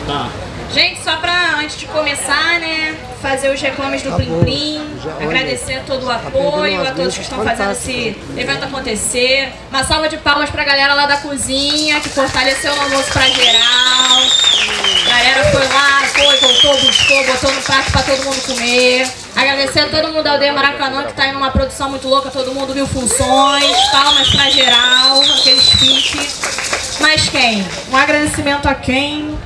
Tá. Gente, só pra antes de começar, né, fazer os reclames do Plim Plim, agradecer todo o apoio a todos que estão fazendo esse evento acontecer. Uma salva de palmas pra galera lá da cozinha, que fortaleceu o almoço pra geral. A galera foi lá, voltou, buscou, botou no prato pra todo mundo comer. Agradecer a todo mundo da Aldeia Maracanã, que tá aí numa produção muito louca, todo mundo viu funções. Palmas pra geral, aqueles piques. Mas quem? Um agradecimento a quem?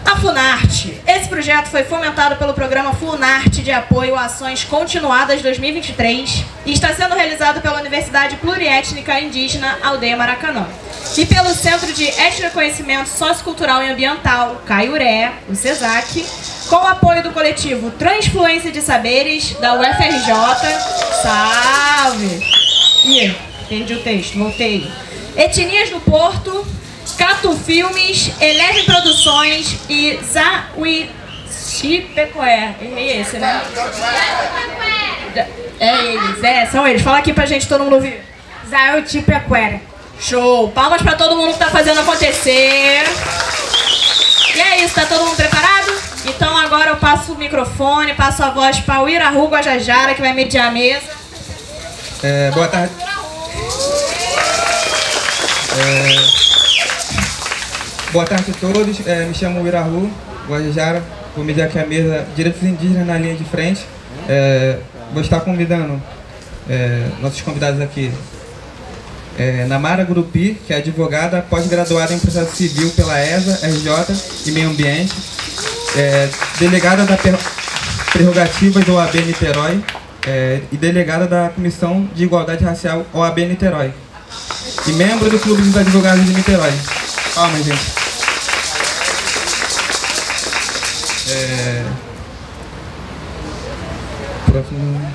A Funarte. Esse projeto foi fomentado pelo programa Funarte de Apoio a Ações Continuadas 2023 e está sendo realizado pela Universidade Pluriétnica Indígena Aldeia Maracanã e pelo Centro de Etnoconhecimento Sociocultural e Ambiental, Caiuré, o CESAC, com o apoio do coletivo Transfluência de Saberes, da UFRJ. Salve! Ih, perdi o texto, voltei. Etnias do Porto, Catu Filmes, Eleve Produções e Zawichipecoé. Errei esse, né? São eles. Fala aqui pra gente, todo mundo ouvir. Zawichipecoé. Show! Palmas pra todo mundo que tá fazendo acontecer. E é isso, tá todo mundo preparado? Então agora eu passo o microfone, passo a voz para o Irahu Guajajara, que vai mediar a mesa. Boa tarde. Boa tarde a todos, me chamo Irahu Guajajara, vou mediar aqui a mesa Direitos Indígenas na linha de frente. Vou estar convidando nossos convidados aqui. Namara Gurupi, que é advogada pós-graduada em processo civil pela ESA, RJ e Meio Ambiente, delegada da Prerrogativas do OAB Niterói e delegada da Comissão de Igualdade Racial OAB Niterói e membro do Clube dos Advogados de Niterói. Palmas, gente. Próximo.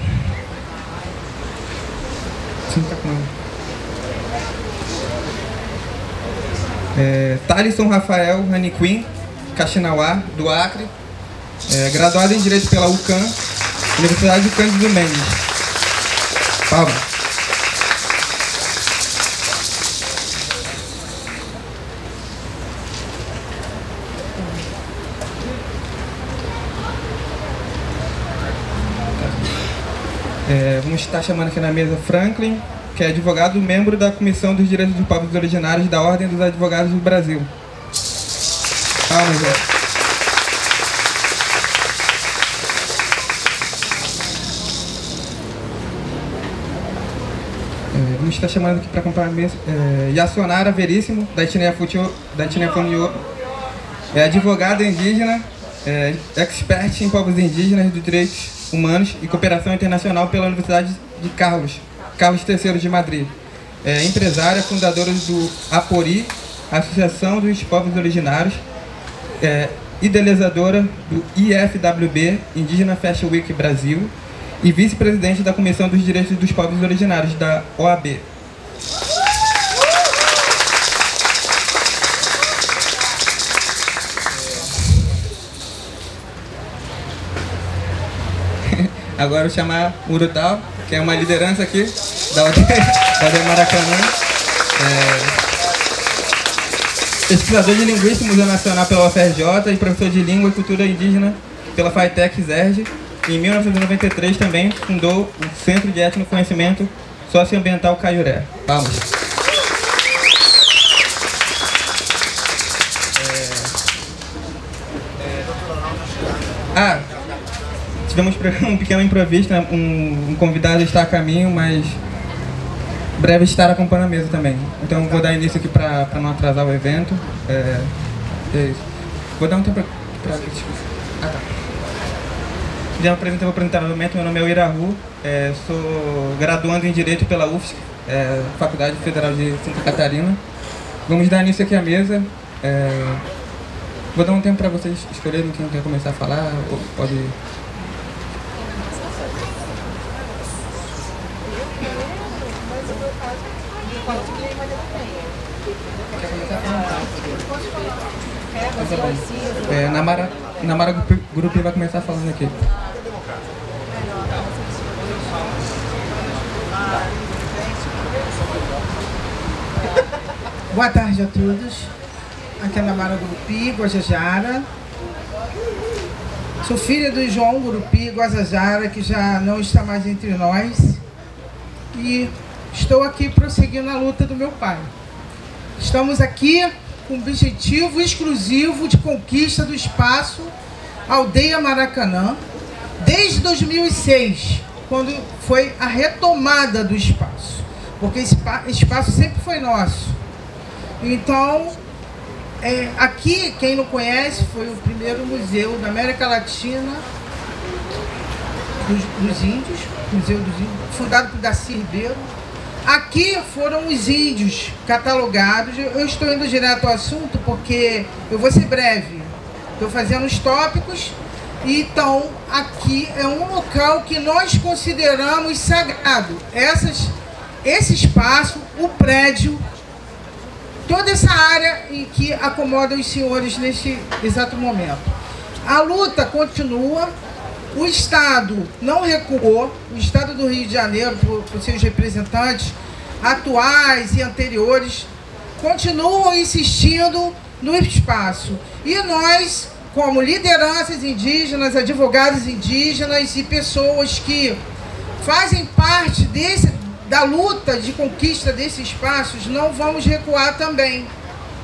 Thalisson Rafael Raniquim, Caxinauá, do Acre, graduado em Direito pela UCAM, Universidade de Cândido Mendes. Palmas. Vamos estar chamando aqui na mesa Franklin, que é advogado membro da Comissão dos Direitos dos Povos Originários da Ordem dos Advogados do Brasil. Palmas, gente. Vamos estar chamando aqui para acompanhar a mesa Yacionara Veríssimo, da etnia Funiô, é advogada indígena, expert em povos indígenas dos direitos humanos e cooperação internacional pela Universidade de Carlos III de Madrid. Empresária, fundadora do APORI, Associação dos Povos Originários, idealizadora do IFWB, Indígena Fashion Week Brasil, e vice-presidente da Comissão dos Direitos dos Povos Originários, da OAB. Agora eu vou chamar o Urutau, que é uma liderança aqui da Aldeia Maracanã. Pesquisador de Linguística Museu Nacional pela UFRJ e professor de Língua e Cultura Indígena pela FATEC ZERJ. Em 1993 também fundou o Centro de Etnoconhecimento Socioambiental Caiuré. Palmas. Tivemos um pequeno imprevisto, né? Um convidado está a caminho, mas breve estará acompanhando a mesa também. Então vou dar início aqui para não atrasar o evento. Vou dar um tempo para... tá. Vou apresentar novamente, meu nome é Irahu, sou graduando em Direito pela UFSC, Faculdade Federal de Santa Catarina. Vamos dar início aqui à mesa. Vou dar um tempo para vocês escolherem quem quer começar a falar, ou pode... Namara Grupi vai começar falando aqui. Boa tarde a todos. Aquenamara Gurupi, Guajajara. Sou filha do João Gurupi Guajajara, que já não está mais entre nós. E estou aqui prosseguindo a luta do meu pai. Estamos aqui com o objetivo exclusivo de conquista do espaço Aldeia Maracanã, desde 2006, quando foi a retomada do espaço, porque esse espaço sempre foi nosso. Então, aqui, quem não conhece, foi o primeiro museu da América Latina dos Índios, Museu dos Índios, fundado por Darcy Ribeiro. Aqui foram os índios catalogados. Eu estou indo direto ao assunto porque eu vou ser breve. Estou fazendo os tópicos. Então, aqui é um local que nós consideramos sagrado. Esse espaço, o prédio, toda essa área em que acomoda os senhores neste exato momento. A luta continua. O Estado não recuou, o Estado do Rio de Janeiro, por seus representantes atuais e anteriores, continuam insistindo no espaço. E nós, como lideranças indígenas, advogados indígenas e pessoas que fazem parte da luta de conquista desses espaços, não vamos recuar também,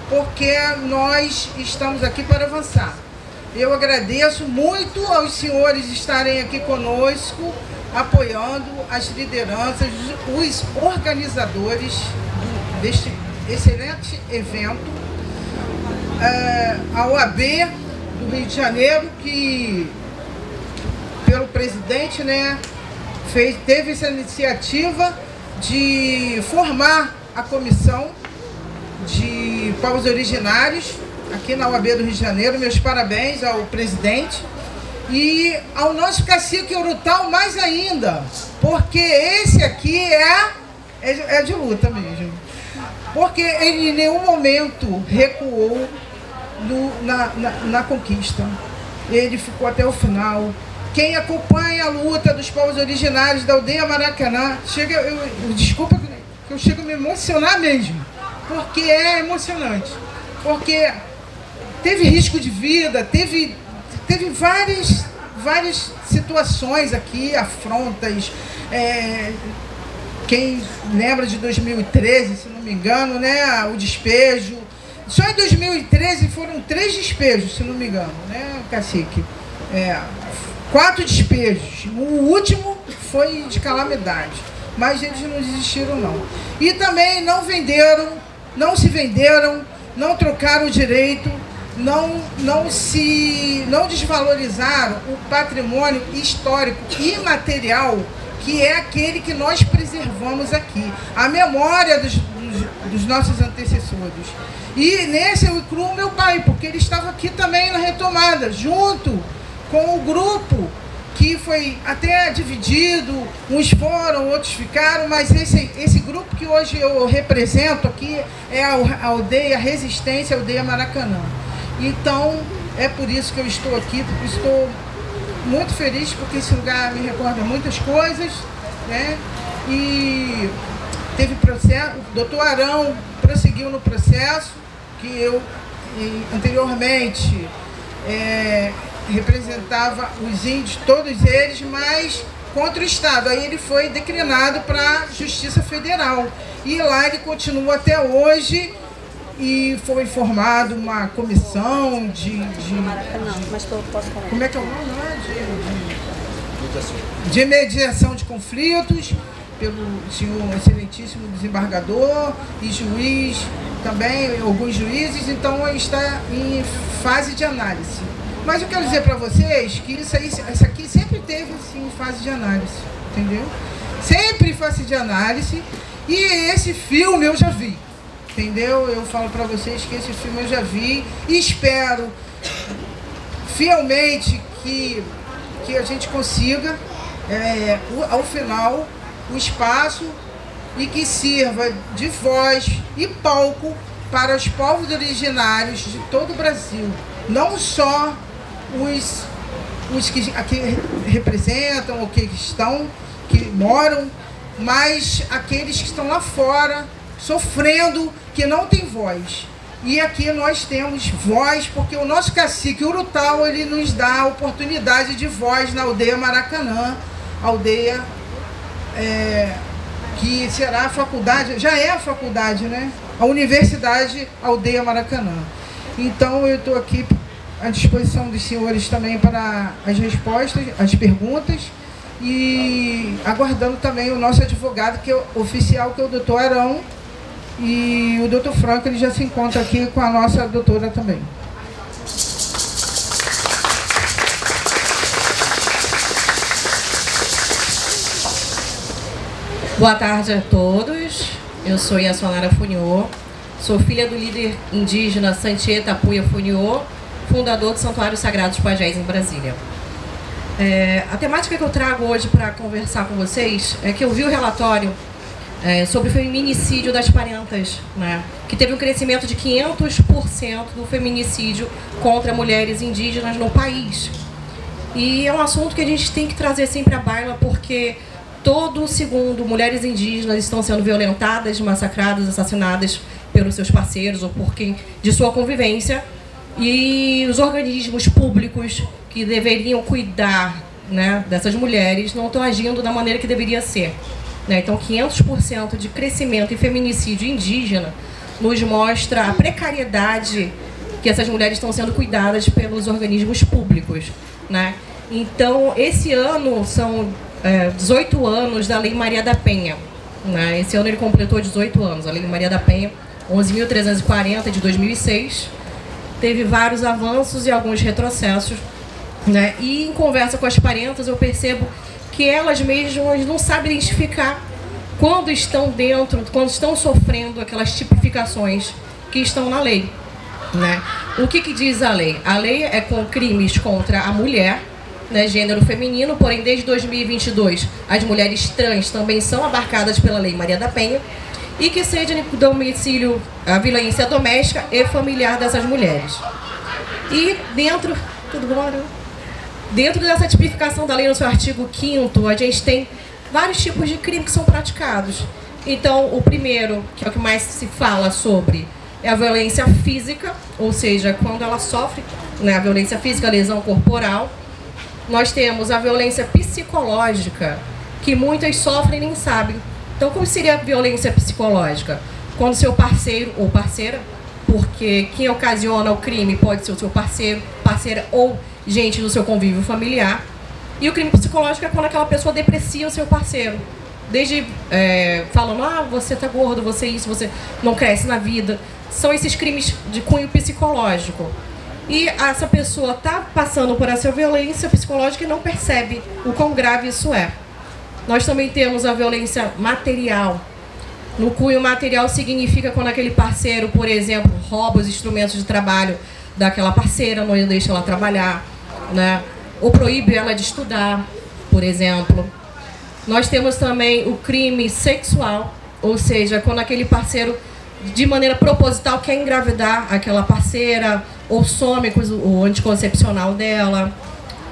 porque nós estamos aqui para avançar. Eu agradeço muito aos senhores estarem aqui conosco, apoiando as lideranças, os organizadores deste excelente evento. A OAB do Rio de Janeiro, que, pelo presidente, né, teve essa iniciativa de formar a comissão de povos originários, aqui na OAB do Rio de Janeiro. Meus parabéns ao presidente e ao nosso cacique Urutau mais ainda, porque esse aqui é de luta mesmo, porque ele em nenhum momento recuou na conquista, ele ficou até o final. Quem acompanha a luta dos povos originários da Aldeia Maracanã, desculpa que eu chego a me emocionar mesmo, porque é emocionante, porque teve risco de vida, teve várias situações aqui, afrontas. Quem lembra de 2013, se não me engano, né, o despejo. Só em 2013 foram 3 despejos, se não me engano, né, cacique? 4 despejos. O último foi de calamidade, mas eles não desistiram, não. E também não se venderam, não trocaram o direito, não desvalorizaram o patrimônio histórico e material, que é aquele que nós preservamos aqui, a memória dos nossos antecessores. E nesse eu incluo meu pai, porque ele estava aqui também na retomada, junto com o grupo, que foi até dividido, uns foram, outros ficaram, mas esse grupo que hoje eu represento aqui é a Aldeia Resistência, a Aldeia Maracanã. Então, é por isso que eu estou aqui, estou muito feliz, porque esse lugar me recorda muitas coisas, né? E teve processo, o doutor Arão prosseguiu no processo, que eu anteriormente representava os índios, todos eles, mas contra o Estado. Aí ele foi declinado para a Justiça Federal. E lá ele continua até hoje. E foi formada uma comissão como é que é o nome lá? De mediação de conflitos, pelo senhor excelentíssimo desembargador e juiz, também alguns juízes. Então está em fase de análise. Mas eu quero dizer para vocês que isso aqui sempre teve assim, fase de análise, entendeu? Sempre em fase de análise. E esse filme eu já vi. Entendeu? Eu falo para vocês que esse filme eu já vi e espero fielmente que a gente consiga, ao final, o espaço e que sirva de voz e palco para os povos originários de todo o Brasil. Não só os que aqui representam ou que moram, mas aqueles que estão lá fora, sofrendo, que não tem voz. E aqui nós temos voz, porque o nosso cacique Urutau, ele nos dá a oportunidade de voz na aldeia Maracanã, aldeia que será a faculdade, já é a faculdade, né? A Universidade Aldeia Maracanã. Então eu estou aqui à disposição dos senhores também para as respostas, as perguntas, e aguardando também o nosso advogado, que é o oficial, que é o doutor Arão, e o doutor Franco, ele já se encontra aqui com a nossa doutora também. Boa tarde a todos, eu sou Yassonara Funiô, sou filha do líder indígena Santiê Tapuia Funiô, fundador do Santuário Sagrado dos Pajés em Brasília. A temática que eu trago hoje para conversar com vocês é que eu vi o relatório sobre o feminicídio das parentas, né, que teve um crescimento de 500% do feminicídio contra mulheres indígenas no país. E é um assunto que a gente tem que trazer sempre à baila, porque todo segundo mulheres indígenas estão sendo violentadas, massacradas, assassinadas pelos seus parceiros ou por quem de sua convivência. E os organismos públicos que deveriam cuidar, né, dessas mulheres não estão agindo da maneira que deveria ser. Então, 500% de crescimento em feminicídio indígena nos mostra a precariedade que essas mulheres estão sendo cuidadas pelos organismos públicos, né? Então, esse ano são 18 anos da Lei Maria da Penha, né? Esse ano ele completou 18 anos, a Lei Maria da Penha, 11.340 de 2006. Teve vários avanços e alguns retrocessos, né? E em conversa com as parentas eu percebo que elas mesmas não sabem identificar quando estão dentro, quando estão sofrendo aquelas tipificações que estão na lei, né? O que diz a lei? A lei é com crimes contra a mulher, né, gênero feminino, porém desde 2022 as mulheres trans também são abarcadas pela Lei Maria da Penha, e que seja no domicílio a violência doméstica e familiar dessas mulheres. E dentro... Tudo bom, né? Dentro dessa tipificação da lei, no seu artigo 5º, a gente tem vários tipos de crime que são praticados. Então, o primeiro, que é o que mais se fala sobre, é a violência física, ou seja, quando ela sofre, né, a violência física, a lesão corporal. Nós temos a violência psicológica, que muitas sofrem e nem sabem. Então, como seria a violência psicológica? Quando seu parceiro ou parceira, porque quem ocasiona o crime pode ser o seu parceiro, parceira ou gente do seu convívio familiar. E o crime psicológico é quando aquela pessoa deprecia o seu parceiro. Desde falando, você tá gordo, você isso, você não cresce na vida. São esses crimes de cunho psicológico. E essa pessoa tá passando por essa violência psicológica e não percebe o quão grave isso é. Nós também temos a violência material. No cunho material significa quando aquele parceiro, por exemplo, rouba os instrumentos de trabalho daquela parceira, não deixa ela trabalhar, né? Ou proíbe ela de estudar, por exemplo. Nós temos também o crime sexual, ou seja, quando aquele parceiro, de maneira proposital, quer engravidar aquela parceira, ou some com o anticoncepcional dela.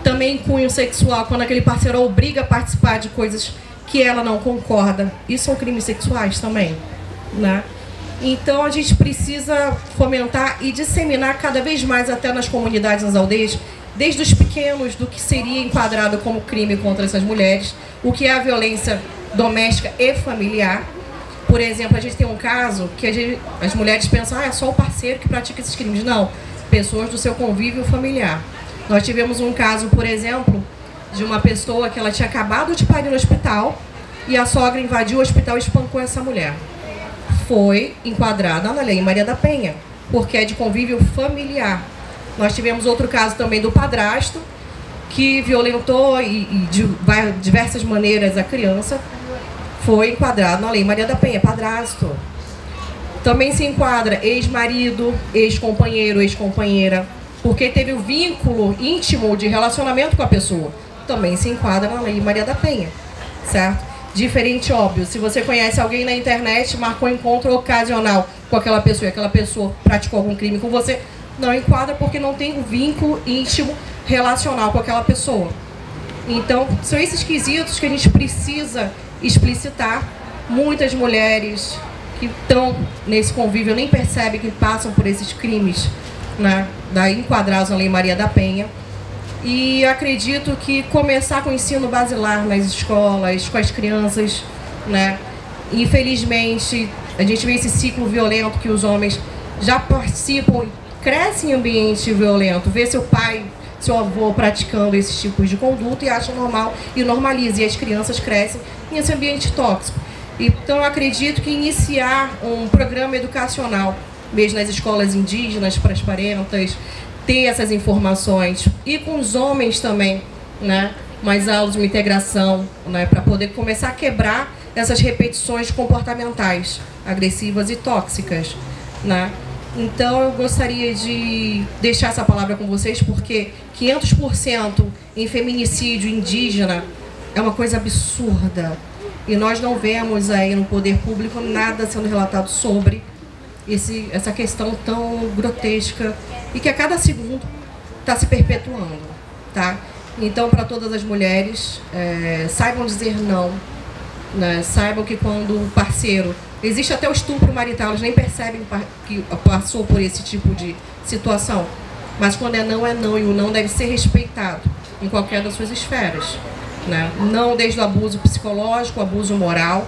Também cunho sexual, quando aquele parceiro obriga a participar de coisas que ela não concorda. Isso são crimes sexuais também, né? Então a gente precisa fomentar e disseminar cada vez mais, até nas comunidades, nas aldeias, desde os pequenos, do que seria enquadrado como crime contra essas mulheres, o que é a violência doméstica e familiar. Por exemplo, a gente tem um caso que as mulheres pensam, é só o parceiro que pratica esses crimes. Não, pessoas do seu convívio familiar. Nós tivemos um caso, por exemplo, de uma pessoa que ela tinha acabado de parir no hospital e a sogra invadiu o hospital e espancou essa mulher. Foi enquadrada na Lei Maria da Penha, porque é de convívio familiar. Nós tivemos outro caso também do padrasto, que violentou de diversas maneiras a criança. Foi enquadrado na Lei Maria da Penha, padrasto. Também se enquadra ex-marido, ex-companheiro, ex-companheira, porque teve o vínculo íntimo de relacionamento com a pessoa. Também se enquadra na Lei Maria da Penha, certo? Diferente, óbvio, se você conhece alguém na internet, marcou um encontro ocasional com aquela pessoa e aquela pessoa praticou algum crime com você, não enquadra porque não tem um vínculo íntimo relacional com aquela pessoa. Então, são esses quesitos que a gente precisa explicitar. Muitas mulheres que estão nesse convívio nem percebem que passam por esses crimes, né, enquadrados na Lei Maria da Penha. E acredito que começar com o ensino basilar nas escolas, com as crianças, né? Infelizmente, a gente vê esse ciclo violento que os homens já participam, crescem em ambiente violento, vê seu pai, seu avô praticando esses tipos de conduta e acham normal e normaliza. E as crianças crescem nesse ambiente tóxico. Então, eu acredito que iniciar um programa educacional, mesmo nas escolas indígenas, para as parentas, ter essas informações, e com os homens também, né? Mais aulas de uma integração, né? Para poder começar a quebrar essas repetições comportamentais, agressivas e tóxicas, né? Então, eu gostaria de deixar essa palavra com vocês, porque 500% em feminicídio indígena é uma coisa absurda. E nós não vemos aí no poder público nada sendo relatado sobre essa questão tão grotesca e que a cada segundo está se perpetuando, tá? Então, para todas as mulheres, saibam dizer não, né? Saibam que quando o parceiro... Existe até o estupro marital, eles nem percebem que passou por esse tipo de situação. Mas quando é não, e o não deve ser respeitado em qualquer das suas esferas, né? Não desde o abuso psicológico, o abuso moral,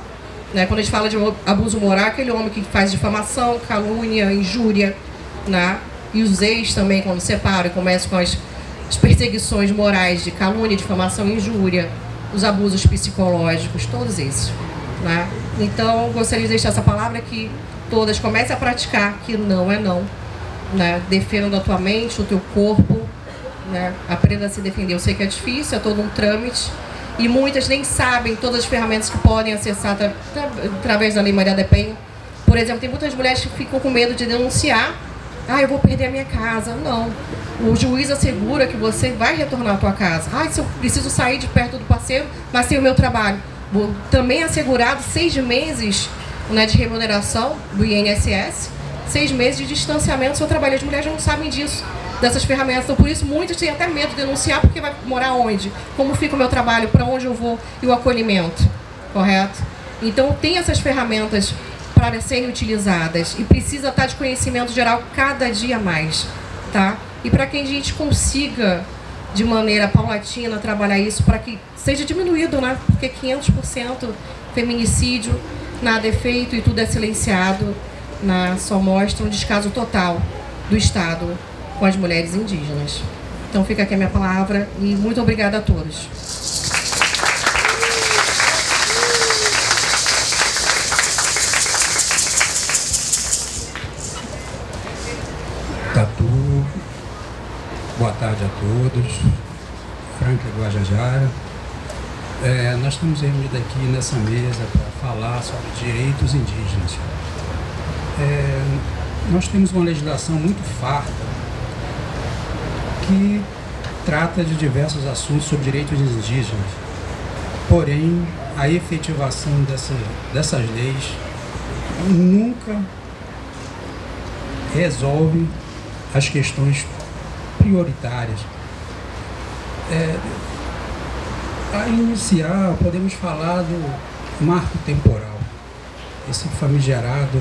né? Quando a gente fala de abuso moral, aquele homem que faz difamação, calúnia, injúria, né? E os ex também, quando separam e começam com as perseguições morais de calúnia, difamação, injúria, os abusos psicológicos, todos esses, né? Então, gostaria de deixar essa palavra que todas comecem a praticar, que não é não, né? Defenda a tua mente, o teu corpo, né? Aprenda a se defender. Eu sei que é difícil, é todo um trâmite, e muitas nem sabem todas as ferramentas que podem acessar através da Lei Maria da Penha. Por exemplo, tem muitas mulheres que ficam com medo de denunciar. Ah, eu vou perder a minha casa. Não. O juiz assegura que você vai retornar à tua casa. Ah, se eu preciso sair de perto do parceiro, mas tem o meu trabalho. Vou também assegurado 6 meses, né, de remuneração do INSS, 6 meses de distanciamento do seu trabalho. As mulheres não sabem disso, dessas ferramentas. Então, por isso, muitos têm até medo de denunciar, porque vai morar onde? Como fica o meu trabalho? Para onde eu vou? E o acolhimento, correto? Então, tem essas ferramentas para serem utilizadas e precisa estar de conhecimento geral cada dia mais, tá? E para que a gente consiga, de maneira paulatina, trabalhar isso para que seja diminuído, né? Porque 500% feminicídio, nada é feito e tudo é silenciado, né? Só mostra um descaso total do Estado com as mulheres indígenas. Então fica aqui a minha palavra e muito obrigada a todos. Tatu, boa tarde a todos. Franca Guajajara. Nós estamos reunidos aqui nessa mesa para falar sobre direitos indígenas. Nós temos uma legislação muito farta que trata de diversos assuntos sobre direitos indígenas. Porém, a efetivação dessas leis nunca resolve as questões prioritárias. A iniciar, podemos falar do marco temporal, esse famigerado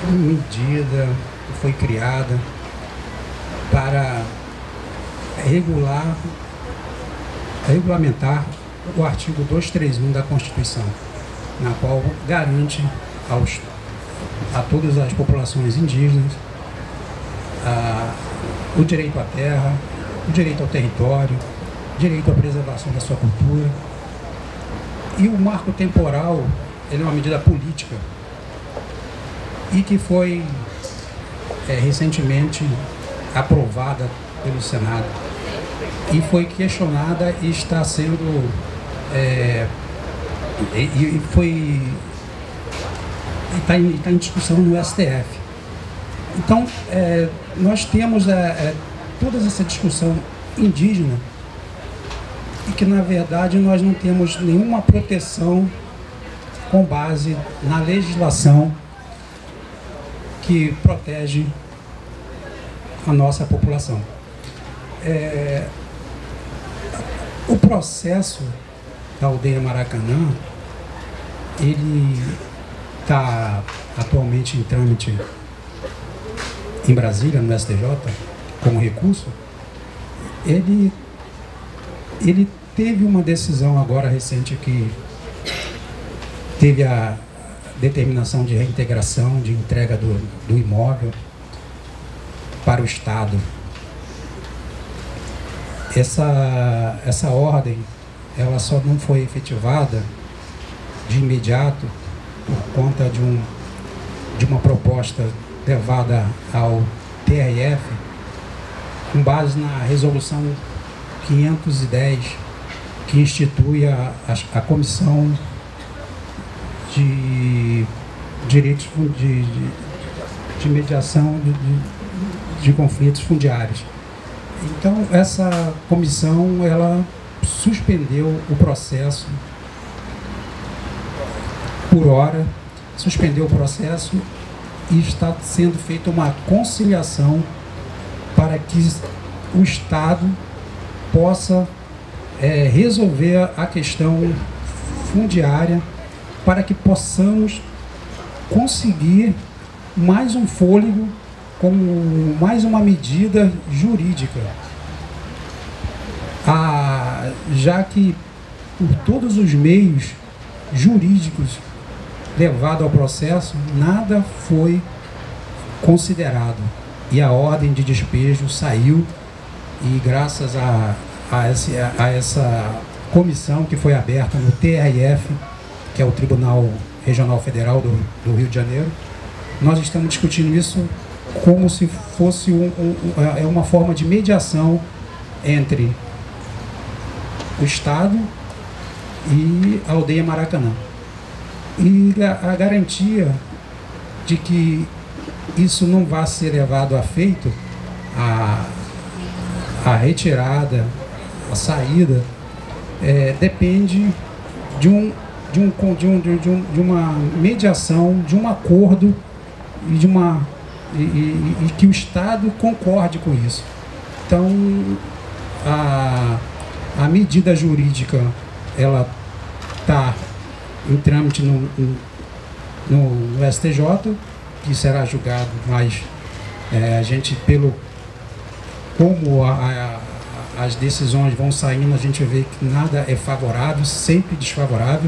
medida que foi criada para regulamentar o artigo 231 da Constituição, na qual garante a todas as populações indígenas o direito à terra, o direito ao território, direito à preservação da sua cultura. E o marco temporal, ele é uma medida política e que foi recentemente aprovada pelo Senado e foi questionada e está sendo está em discussão no STF. Então, nós temos toda essa discussão indígena e que, na verdade, nós não temos nenhuma proteção com base na legislação que protege a nossa população. O processo da aldeia Maracanã, ele está atualmente em trâmite em Brasília, no STJ, como recurso, ele teve uma decisão agora recente que teve a determinação de reintegração, de entrega do imóvel para o Estado. Essa ordem, ela só não foi efetivada de imediato por conta de uma proposta levada ao TRF com base na resolução 510, que institui a Comissão de Direitos de Mediação de Conflitos Fundiários. Então, essa comissão, ela suspendeu o processo por hora, suspendeu o processo e está sendo feita uma conciliação para que o Estado possa resolver a questão fundiária, para que possamos conseguir mais um fôlego, como mais uma medida jurídica. Já que por todos os meios jurídicos levados ao processo, nada foi considerado. E a ordem de despejo saiu, e graças a essa comissão que foi aberta no TRF, que é o Tribunal Regional Federal do Rio de Janeiro, nós estamos discutindo isso como se fosse uma forma de mediação entre o Estado e a aldeia Maracanã. E a garantia de que isso não vai ser levado a feito, a retirada, a saída, depende de uma mediação, de um acordo e que o Estado concorde com isso. Então, a medida jurídica, ela está em trâmite no STJ, que será julgado, mas a gente, como as decisões vão saindo, a gente vê que nada é favorável, sempre desfavorável.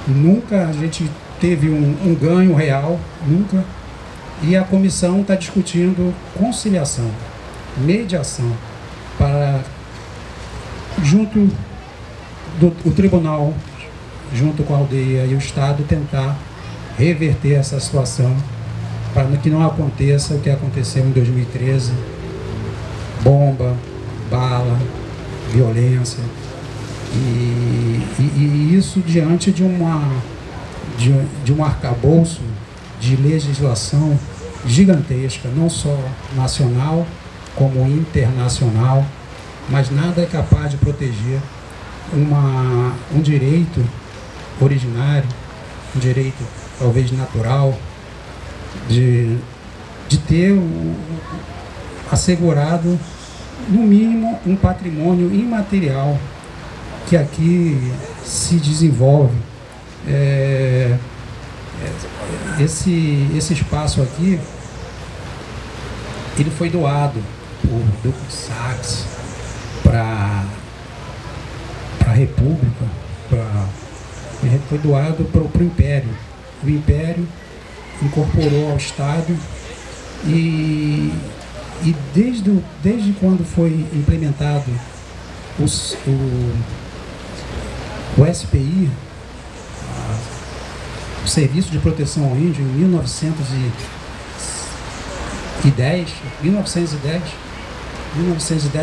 Nunca a gente teve um ganho real, nunca. E a comissão está discutindo conciliação, mediação, para, junto do tribunal, junto com a aldeia e o Estado, tentar reverter essa situação, para que não aconteça o que aconteceu em 2013, bomba, bala, violência, e isso diante de um arcabouço de legislação gigantesca, não só nacional como internacional, mas nada é capaz de proteger um direito originário, um direito talvez natural, de ter assegurado, no mínimo, um patrimônio imaterial que aqui se desenvolve. Esse espaço aqui, ele foi doado por Duque de Saxe para a República, foi doado para o Império. O Império incorporou ao Estado e desde quando foi implementado o SPI, o Serviço de Proteção ao Índio, em 1910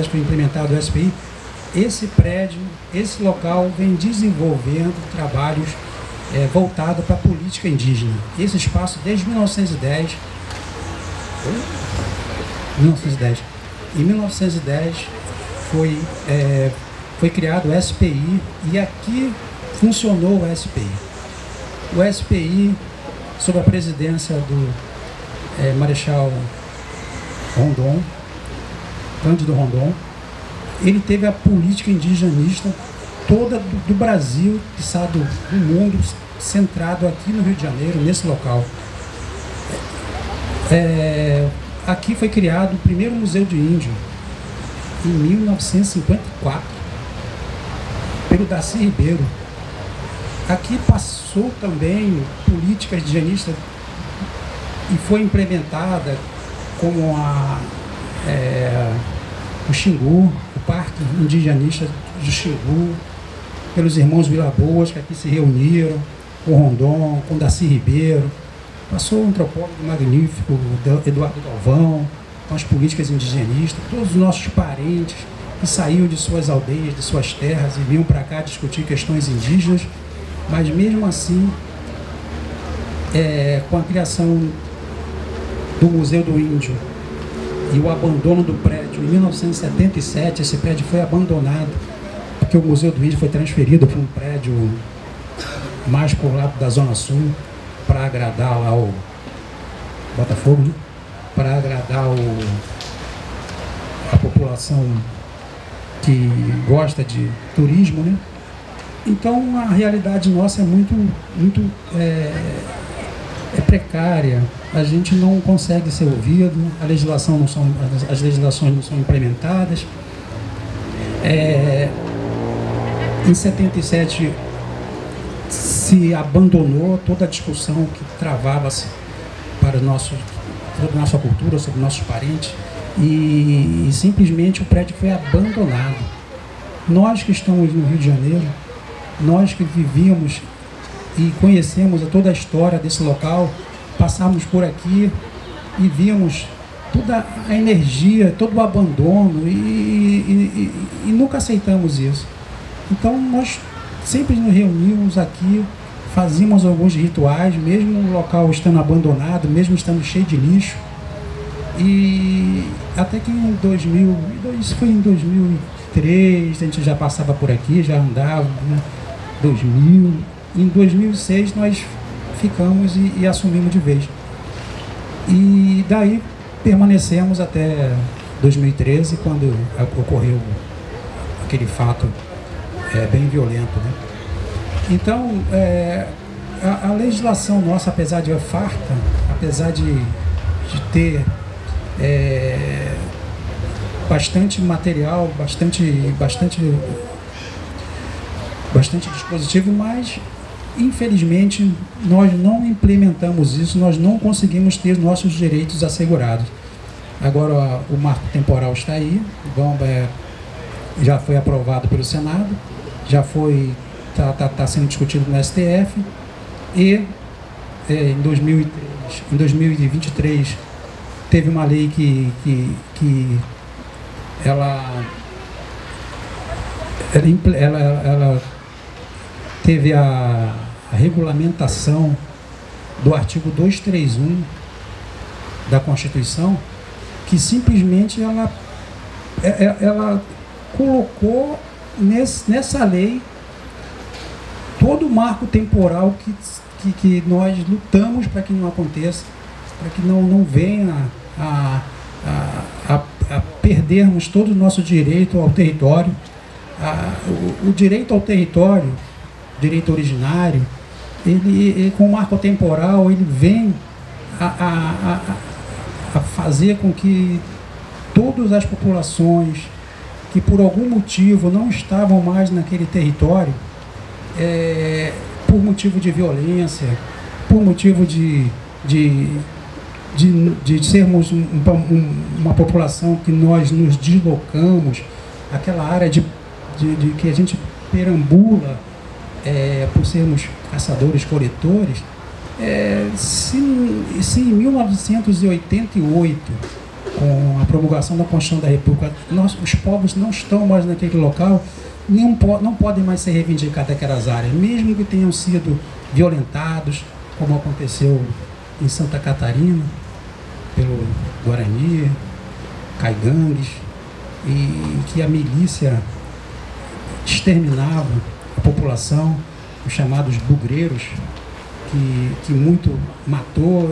foi implementado o SPI. Esse prédio, esse local vem desenvolvendo trabalhos voltados para a política indígena. Esse espaço, desde 1910, em 1910 foi criado o SPI, e aqui funcionou o SPI. O SPI, sob a presidência do Marechal Rondon, Cândido Rondon, ele teve a política indigenista toda do Brasil, do mundo, centrado aqui no Rio de Janeiro, nesse local. Aqui foi criado o primeiro Museu de Índio, em 1954, pelo Darcy Ribeiro. Aqui passou também políticas indigenistas e foi implementada como o Xingu, o Parque Indigenista do Xingu, pelos irmãos Vilaboas, que aqui se reuniram, com Rondon, com Darcy Ribeiro. Passou um antropólogo magnífico, Eduardo Galvão, com as políticas indigenistas, todos os nossos parentes que saíam de suas aldeias, de suas terras e vinham para cá discutir questões indígenas, mas mesmo assim, com a criação do Museu do Índio e o abandono do prédio em 1977, esse prédio foi abandonado, porque o Museu do Índio foi transferido para um prédio mais por lá da Zona Sul, para agradar lá o Botafogo, né? Para agradar a população que gosta de turismo, né? Então a realidade nossa é muito precária. A gente não consegue ser ouvido, as legislações não são implementadas. Em 77 se abandonou toda a discussão que travava-se para sobre nossa cultura, sobre nossos parentes, e simplesmente o prédio foi abandonado. Nós que estamos no Rio de Janeiro, nós que vivíamos e conhecemos toda a história desse local, passamos por aqui e vimos toda a energia, todo o abandono e nunca aceitamos isso. Então nós sempre nos reunimos aqui, fazíamos alguns rituais, mesmo o local estando abandonado, mesmo estando cheio de lixo. E até que em 2003, a gente já passava por aqui, já andava, né? 2000. Em 2006 nós ficamos e assumimos de vez. E daí permanecemos até 2013, quando ocorreu aquele fato bem violento, né? Então, a legislação nossa, apesar de farta, apesar de ter bastante material, bastante dispositivo, mas infelizmente nós não implementamos isso, nós não conseguimos ter nossos direitos assegurados. Agora o marco temporal está aí, já foi aprovado pelo Senado, já foi está sendo discutido no STF, e em 2023 teve uma lei que ela teve a regulamentação do artigo 231 da Constituição, que simplesmente ela colocou nessa lei todo o marco temporal que nós lutamos para que não aconteça, para que não venha a perdermos todo o nosso direito ao território. O direito ao território, direito originário, ele com o marco temporal, ele vem a fazer com que todas as populações que por algum motivo não estavam mais naquele território, por motivo de violência, por motivo de sermos uma população que nós nos deslocamos, aquela área de que a gente perambula por sermos caçadores-coletores, se em 1988, com a promulgação da Constituição da República, os povos não estão mais naquele local, não podem mais ser reivindicados aquelas áreas, mesmo que tenham sido violentados, como aconteceu em Santa Catarina, pelo Guarani, caigangues, e que a milícia exterminava a população, os chamados bugreiros, que muito matou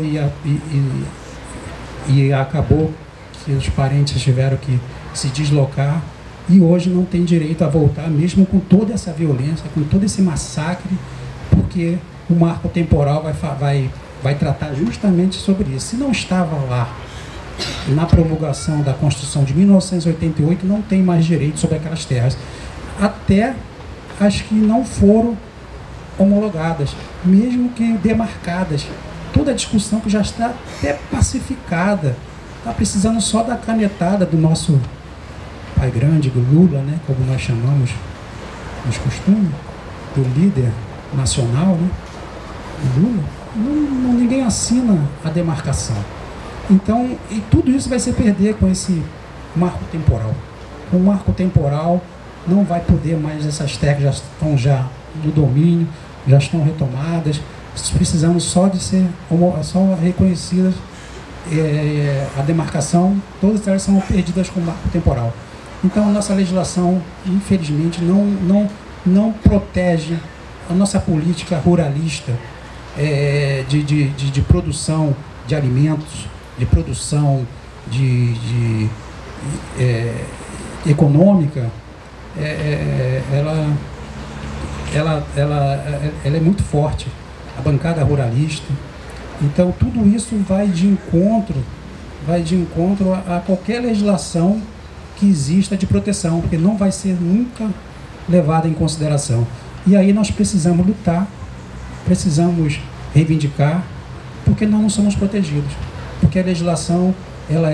e acabou que os parentes tiveram que se deslocar, e hoje não tem direito a voltar, mesmo com toda essa violência, com todo esse massacre, porque o marco temporal vai tratar justamente sobre isso. Se não estava lá na promulgação da Constituição de 1988, não tem mais direito sobre aquelas terras, até as que não foram homologadas, mesmo que demarcadas. Toda a discussão que já está até pacificada, está precisando só da canetada do nosso pai grande, do Lula, né, como nós chamamos nos costumes, do líder nacional, né, Lula. Ninguém assina a demarcação. Então, e tudo isso vai se perder com esse marco temporal. O marco temporal não vai poder mais, essas terras já estão já no domínio, já estão retomadas, precisamos só de ser só reconhecidas, a demarcação, todas elas são perdidas com o marco temporal. Então a nossa legislação, infelizmente, não protege a nossa política ruralista de produção de alimentos, de produção econômica. Ela é muito forte, a bancada ruralista. Então tudo isso vai de encontro a qualquer legislação que exista de proteção, porque não vai ser nunca levada em consideração. E aí nós precisamos lutar, precisamos reivindicar, porque nós não somos protegidos, porque a legislação ela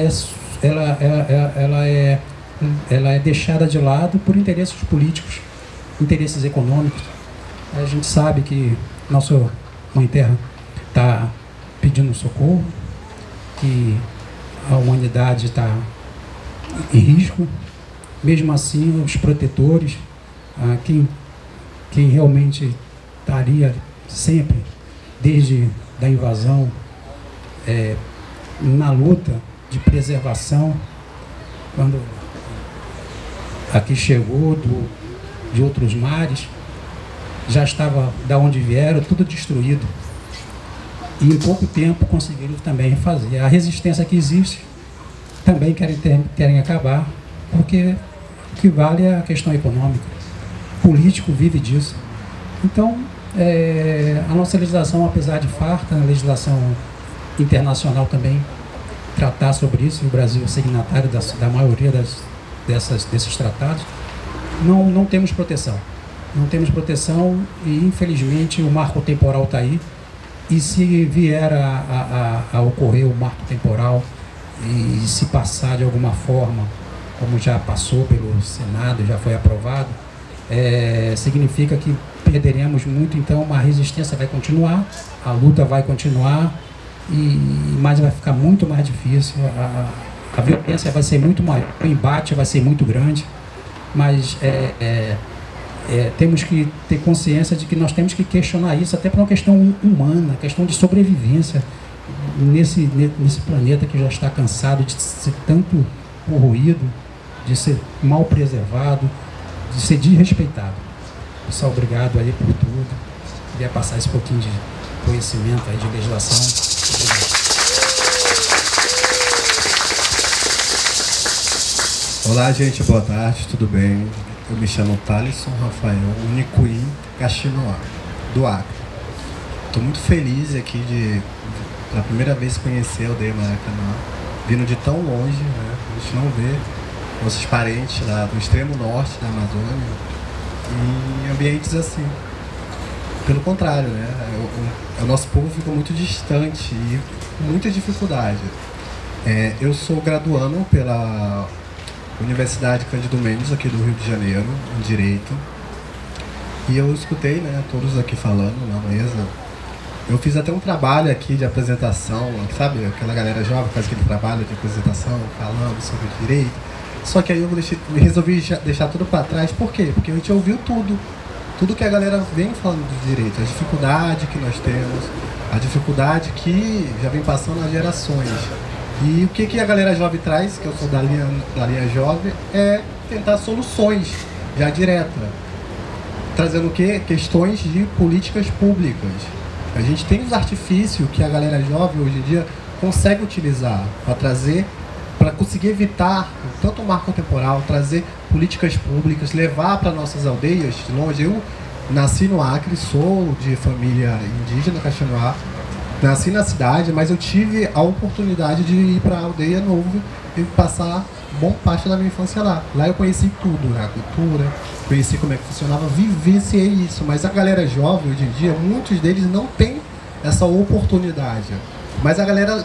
é deixada de lado por interesses políticos, interesses econômicos. A gente sabe que nossa Mãe Terra está pedindo socorro, que a humanidade está em risco. Mesmo assim, os protetores, quem realmente estaria sempre, desde a invasão, na luta de preservação, quando aqui chegou de outros mares, já estava da onde vieram, tudo destruído. E em pouco tempo conseguiram também refazer. A resistência que existe também querem acabar, porque o que vale é a questão econômica. O político vive disso. Então, a nossa legislação, apesar de farta, a legislação internacional também tratar sobre isso, e o Brasil é signatário da maioria desses tratados, não temos proteção. Não temos proteção e, infelizmente, o marco temporal está aí. E se vier a ocorrer o marco temporal e se passar de alguma forma, como já passou pelo Senado, já foi aprovado, significa que perderemos muito. Então a resistência vai continuar, a luta vai continuar, mas vai ficar muito mais difícil, a violência vai ser muito maior, o embate vai ser muito grande, mas temos que ter consciência de que nós temos que questionar isso, até por uma questão humana, questão de sobrevivência nesse planeta que já está cansado de ser tanto corroído, de ser mal preservado, de ser desrespeitado. Pessoal, obrigado aí por tudo. Queria passar esse pouquinho de conhecimento aí de legislação. Olá, gente, boa tarde, tudo bem? Eu me chamo Thalisson Rafael Unicuim Cachinoá, do Acre. Estou muito feliz aqui de, pela primeira vez, conhecer a aldeia Maracanã, vindo de tão longe, né? A gente não vê nossos parentes lá do extremo norte da Amazônia em ambientes assim. Pelo contrário, né? O nosso povo fica muito distante e com muita dificuldade. Eu sou graduando pela Universidade Cândido Mendes, aqui do Rio de Janeiro, em Direito. E eu escutei, né, todos aqui falando na mesa. Eu fiz até um trabalho aqui de apresentação, sabe? Aquela galera jovem faz aquele trabalho de apresentação, falando sobre direito. Só que aí eu resolvi deixar tudo para trás. Por quê? Porque a gente ouviu tudo que a galera vem falando do direito. A dificuldade que nós temos, a dificuldade que já vem passando nas gerações. E o que a galera jovem traz, que eu sou da linha jovem, é tentar soluções já diretas. Trazendo o quê? Questões de políticas públicas. A gente tem os artifícios que a galera jovem hoje em dia consegue utilizar para trazer, para conseguir evitar tanto o marco temporal, trazer políticas públicas, levar para nossas aldeias de longe. Nasci no Acre, sou de família indígena, Caxinoá. Nasci na cidade, mas eu tive a oportunidade de ir para a aldeia Novo e passar bom parte da minha infância lá. Lá eu conheci tudo, né? A cultura, conheci como é que funcionava, vivenciei isso. Mas a galera jovem, hoje em dia, muitos deles não têm essa oportunidade. Mas a galera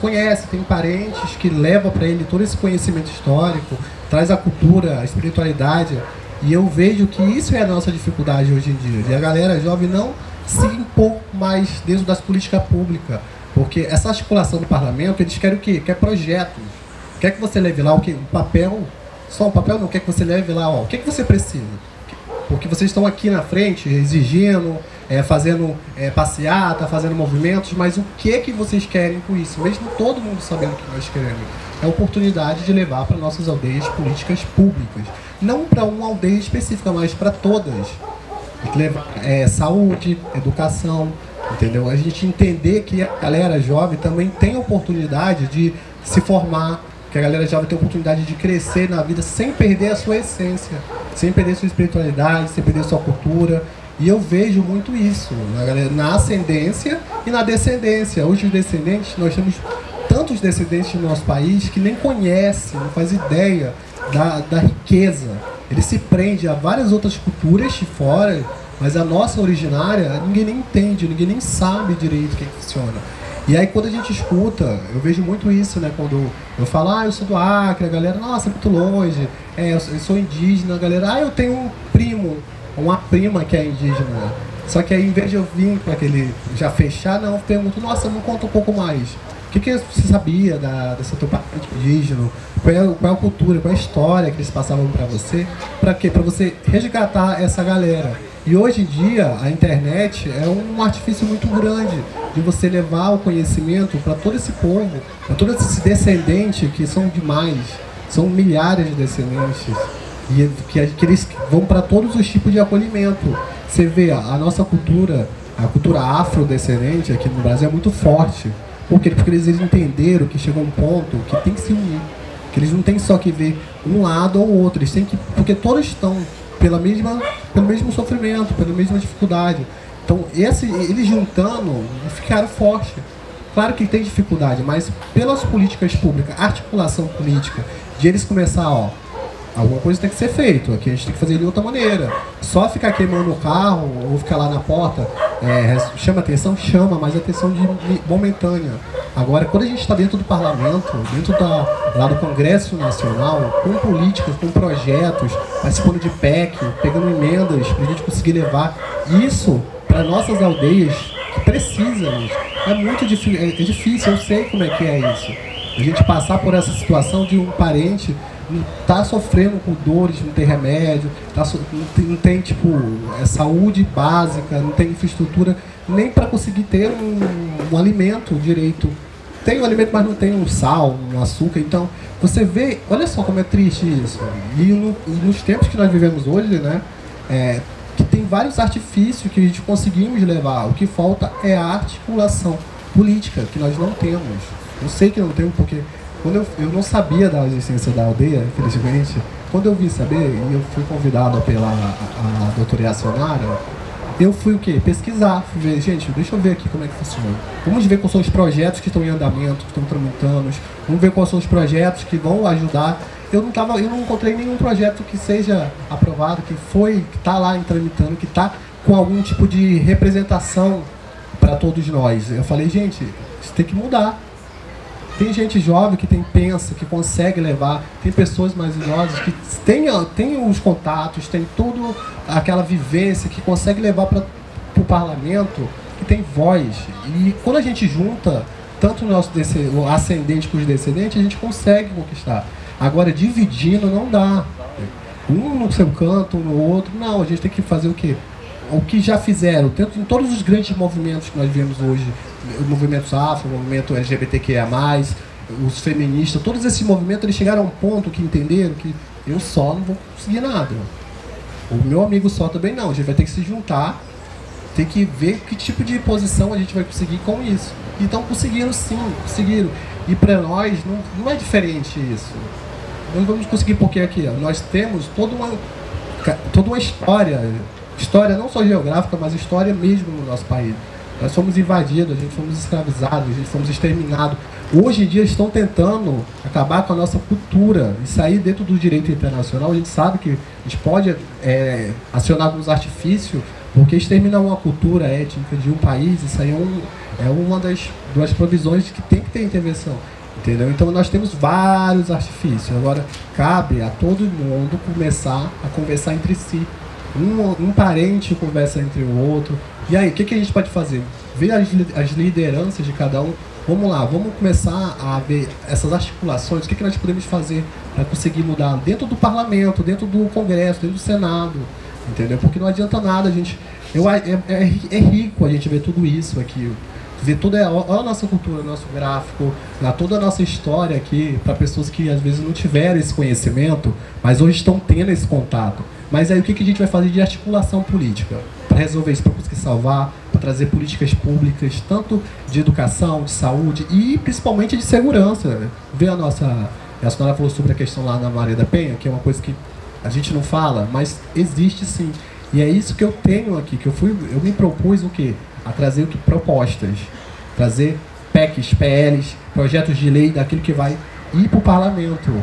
conhece, tem parentes que levam para ele todo esse conhecimento histórico, traz a cultura, a espiritualidade. E eu vejo que isso é a nossa dificuldade hoje em dia. E a galera jovem não se impor mais dentro das políticas públicas. Porque essa articulação do parlamento, eles querem o quê? Quer projetos. Quer que você leve lá o quê? Um papel. Só um papel não, quer que você leve lá, ó, o que você precisa. Porque vocês estão aqui na frente exigindo, fazendo passeata, fazendo movimentos, mas o que vocês querem com isso? Mesmo todo mundo sabendo o que nós queremos. É a oportunidade de levar para nossas aldeias políticas públicas. Não para uma aldeia específica, mas para todas. Saúde, educação, entendeu? A gente entender que a galera jovem também tem oportunidade de se formar, que a galera jovem tem oportunidade de crescer na vida sem perder a sua essência, sem perder sua espiritualidade, sem perder sua cultura. E eu vejo muito isso na ascendência e na descendência. Hoje os descendentes, nós temos tantos descendentes no nosso país que nem conhecem, não faz ideia da riqueza. Ele se prende a várias outras culturas de fora, mas a nossa originária ninguém nem entende, ninguém nem sabe direito o que funciona. E aí quando a gente escuta, eu vejo muito isso, né? Quando eu falo, eu sou do Acre, a galera, nossa, é muito longe, eu sou indígena, a galera, eu tenho um primo, uma prima que é indígena. Só que aí, em vez de eu vir com aquele já fechar, não, eu pergunto, nossa, me conta um pouco mais. O que você sabia dessa tua parte indígena? Qual é a cultura, qual é a história que eles passavam para você? Para quê? Para você resgatar essa galera. E hoje em dia, a internet é um artifício muito grande de você levar o conhecimento para todo esse povo, para todo esse descendente, que são demais, são milhares de descendentes, e que eles vão para todos os tipos de acolhimento. Você vê, a nossa cultura, a cultura afrodescendente aqui no Brasil é muito forte. Por quê? Porque eles entenderam que chegou um ponto que tem que se unir. Que eles não têm só que ver um lado ou outro. Eles têm que, porque todos estão pelo mesmo sofrimento, pela mesma dificuldade. Então, eles juntando, ficaram fortes. Claro que tem dificuldade, mas pelas políticas públicas, articulação política, de eles começar, alguma coisa tem que ser feita, aqui a gente tem que fazer de outra maneira. Só ficar queimando o carro ou ficar lá na porta, chama atenção, mas atenção momentânea. Agora, quando a gente está dentro do parlamento, dentro lá do Congresso Nacional, com políticas, com projetos, participando de PEC, pegando emendas para a gente conseguir levar isso para nossas aldeias que precisam, é muito difícil, é difícil, eu sei como é que é isso. A gente passar por essa situação de um parente tá sofrendo com dores, não tem remédio, não tem saúde básica, não tem infraestrutura nem para conseguir ter um alimento direito. Tem um alimento, mas não tem um sal, um açúcar. Então, você vê, olha só como é triste isso. E nos tempos que nós vivemos hoje, né, que tem vários artifícios que a gente conseguimos levar. O que falta é a articulação política, que nós não temos. Eu sei que não temos, porque quando eu não sabia da existência da aldeia, infelizmente, quando eu vim saber, e eu fui convidado pela a doutora Yassonara, eu fui o quê? Pesquisar, fui ver, gente, deixa eu ver aqui como é que funciona. Vamos ver quais são os projetos que estão em andamento, que estão tramitando, vamos ver quais são os projetos que vão ajudar. Eu não encontrei nenhum projeto que seja aprovado, que está lá tramitando, que está com algum tipo de representação para todos nós. Eu falei, gente, isso tem que mudar. Tem gente jovem que pensa, que consegue levar, tem pessoas mais idosas que tem os contatos, tem toda aquela vivência que consegue levar para o parlamento, que tem voz. E quando a gente junta tanto o ascendente com os descendentes, a gente consegue conquistar. Agora, dividindo não dá. Um no seu canto, um no outro. Não, a gente tem que fazer o quê? O que já fizeram, em todos os grandes movimentos que nós vemos hoje, movimentos afro, o movimento LGBTQIA+, os feministas, todos esses movimentos, eles chegaram a um ponto que entenderam que eu só não vou conseguir nada. O meu amigo só também não, a gente vai ter que se juntar, tem que ver que tipo de posição a gente vai conseguir com isso. Então conseguiram sim, conseguiram. E para nós não é diferente isso. Nós vamos conseguir porque aqui nós temos toda uma história História não só geográfica, mas história mesmo no nosso país. Nós fomos invadidos, a gente fomos escravizados, a gente fomos exterminados. Hoje em dia estão tentando acabar com a nossa cultura e sair dentro do direito internacional. A gente sabe que a gente pode acionar alguns artifícios, porque exterminar uma cultura étnica de um país, isso aí é uma das provisões de que tem que ter intervenção. Entendeu? Então nós temos vários artifícios. Agora cabe a todo mundo começar a conversar entre si. Um parente conversa entre o outro. E aí, o que a gente pode fazer? Ver as lideranças de cada um. Vamos lá, vamos começar a ver essas articulações. O que nós podemos fazer para conseguir mudar dentro do parlamento, dentro do Congresso, dentro do Senado. Entendeu? Porque não adianta nada, a gente. É rico a gente ver tudo isso aqui. Ver olha a nossa cultura, nosso gráfico, toda a nossa história aqui, para pessoas que às vezes não tiveram esse conhecimento, mas hoje estão tendo esse contato. Mas aí o que a gente vai fazer de articulação política? Para resolver isso, para conseguir salvar, para trazer políticas públicas, tanto de educação, de saúde e principalmente de segurança. Ver a senhora falou sobre a questão lá na Maria da Penha, que é uma coisa que a gente não fala, mas existe sim. E é isso que eu tenho aqui, que eu me propus o quê? A trazer propostas, trazer PECs, PLs, projetos de lei daquilo que vai ir para o parlamento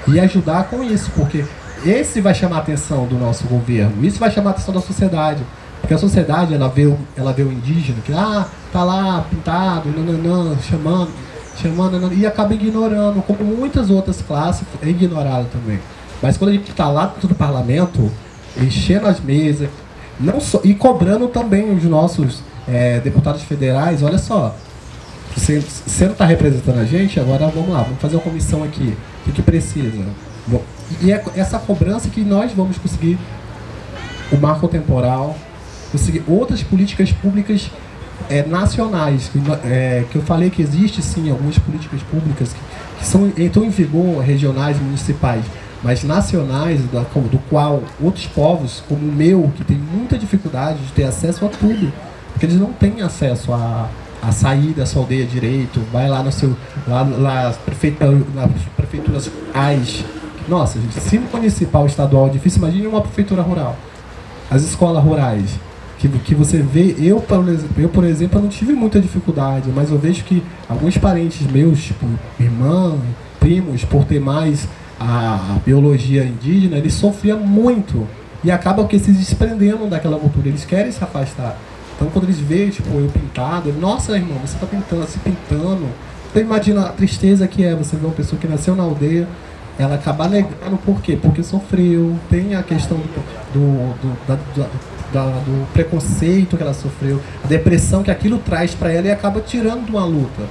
e ajudar com isso, porque esse vai chamar a atenção do nosso governo, isso vai chamar a atenção da sociedade, porque a sociedade ela vê o indígena que tá lá pintado, chamando e acaba ignorando, como muitas outras classes é ignorado também. Mas quando a gente está lá dentro do parlamento, enchendo as mesas, não só, e cobrando também os nossos deputados federais, olha só, você não está representando a gente, agora vamos lá, vamos fazer uma comissão aqui, o que precisa? Bom, e é essa cobrança que nós vamos conseguir o marco temporal, conseguir outras políticas públicas nacionais, que eu falei que existe sim algumas políticas públicas que estão em vigor, regionais, municipais, mas nacionais, do qual outros povos, como o meu, que tem muita dificuldade de ter acesso a tudo, porque eles não têm acesso a sair da sua aldeia direito, vai lá nas prefeituras rurais. Nossa, gente, se municipal, estadual é difícil, imagine uma prefeitura rural. As escolas rurais, que você vê, eu, por exemplo, eu não tive muita dificuldade, mas eu vejo que alguns parentes meus, tipo irmã, primos, por ter mais a biologia indígena, eles sofriam muito e acabam que se desprendendo daquela cultura, eles querem se afastar. Então quando eles veem, tipo, eu pintado, nossa irmão, você está se pintando. Então imagina a tristeza que é você ver uma pessoa que nasceu na aldeia, ela acabar negando, por quê? Porque sofreu, tem a questão do preconceito que ela sofreu, a depressão que aquilo traz para ela e acaba tirando de uma luta.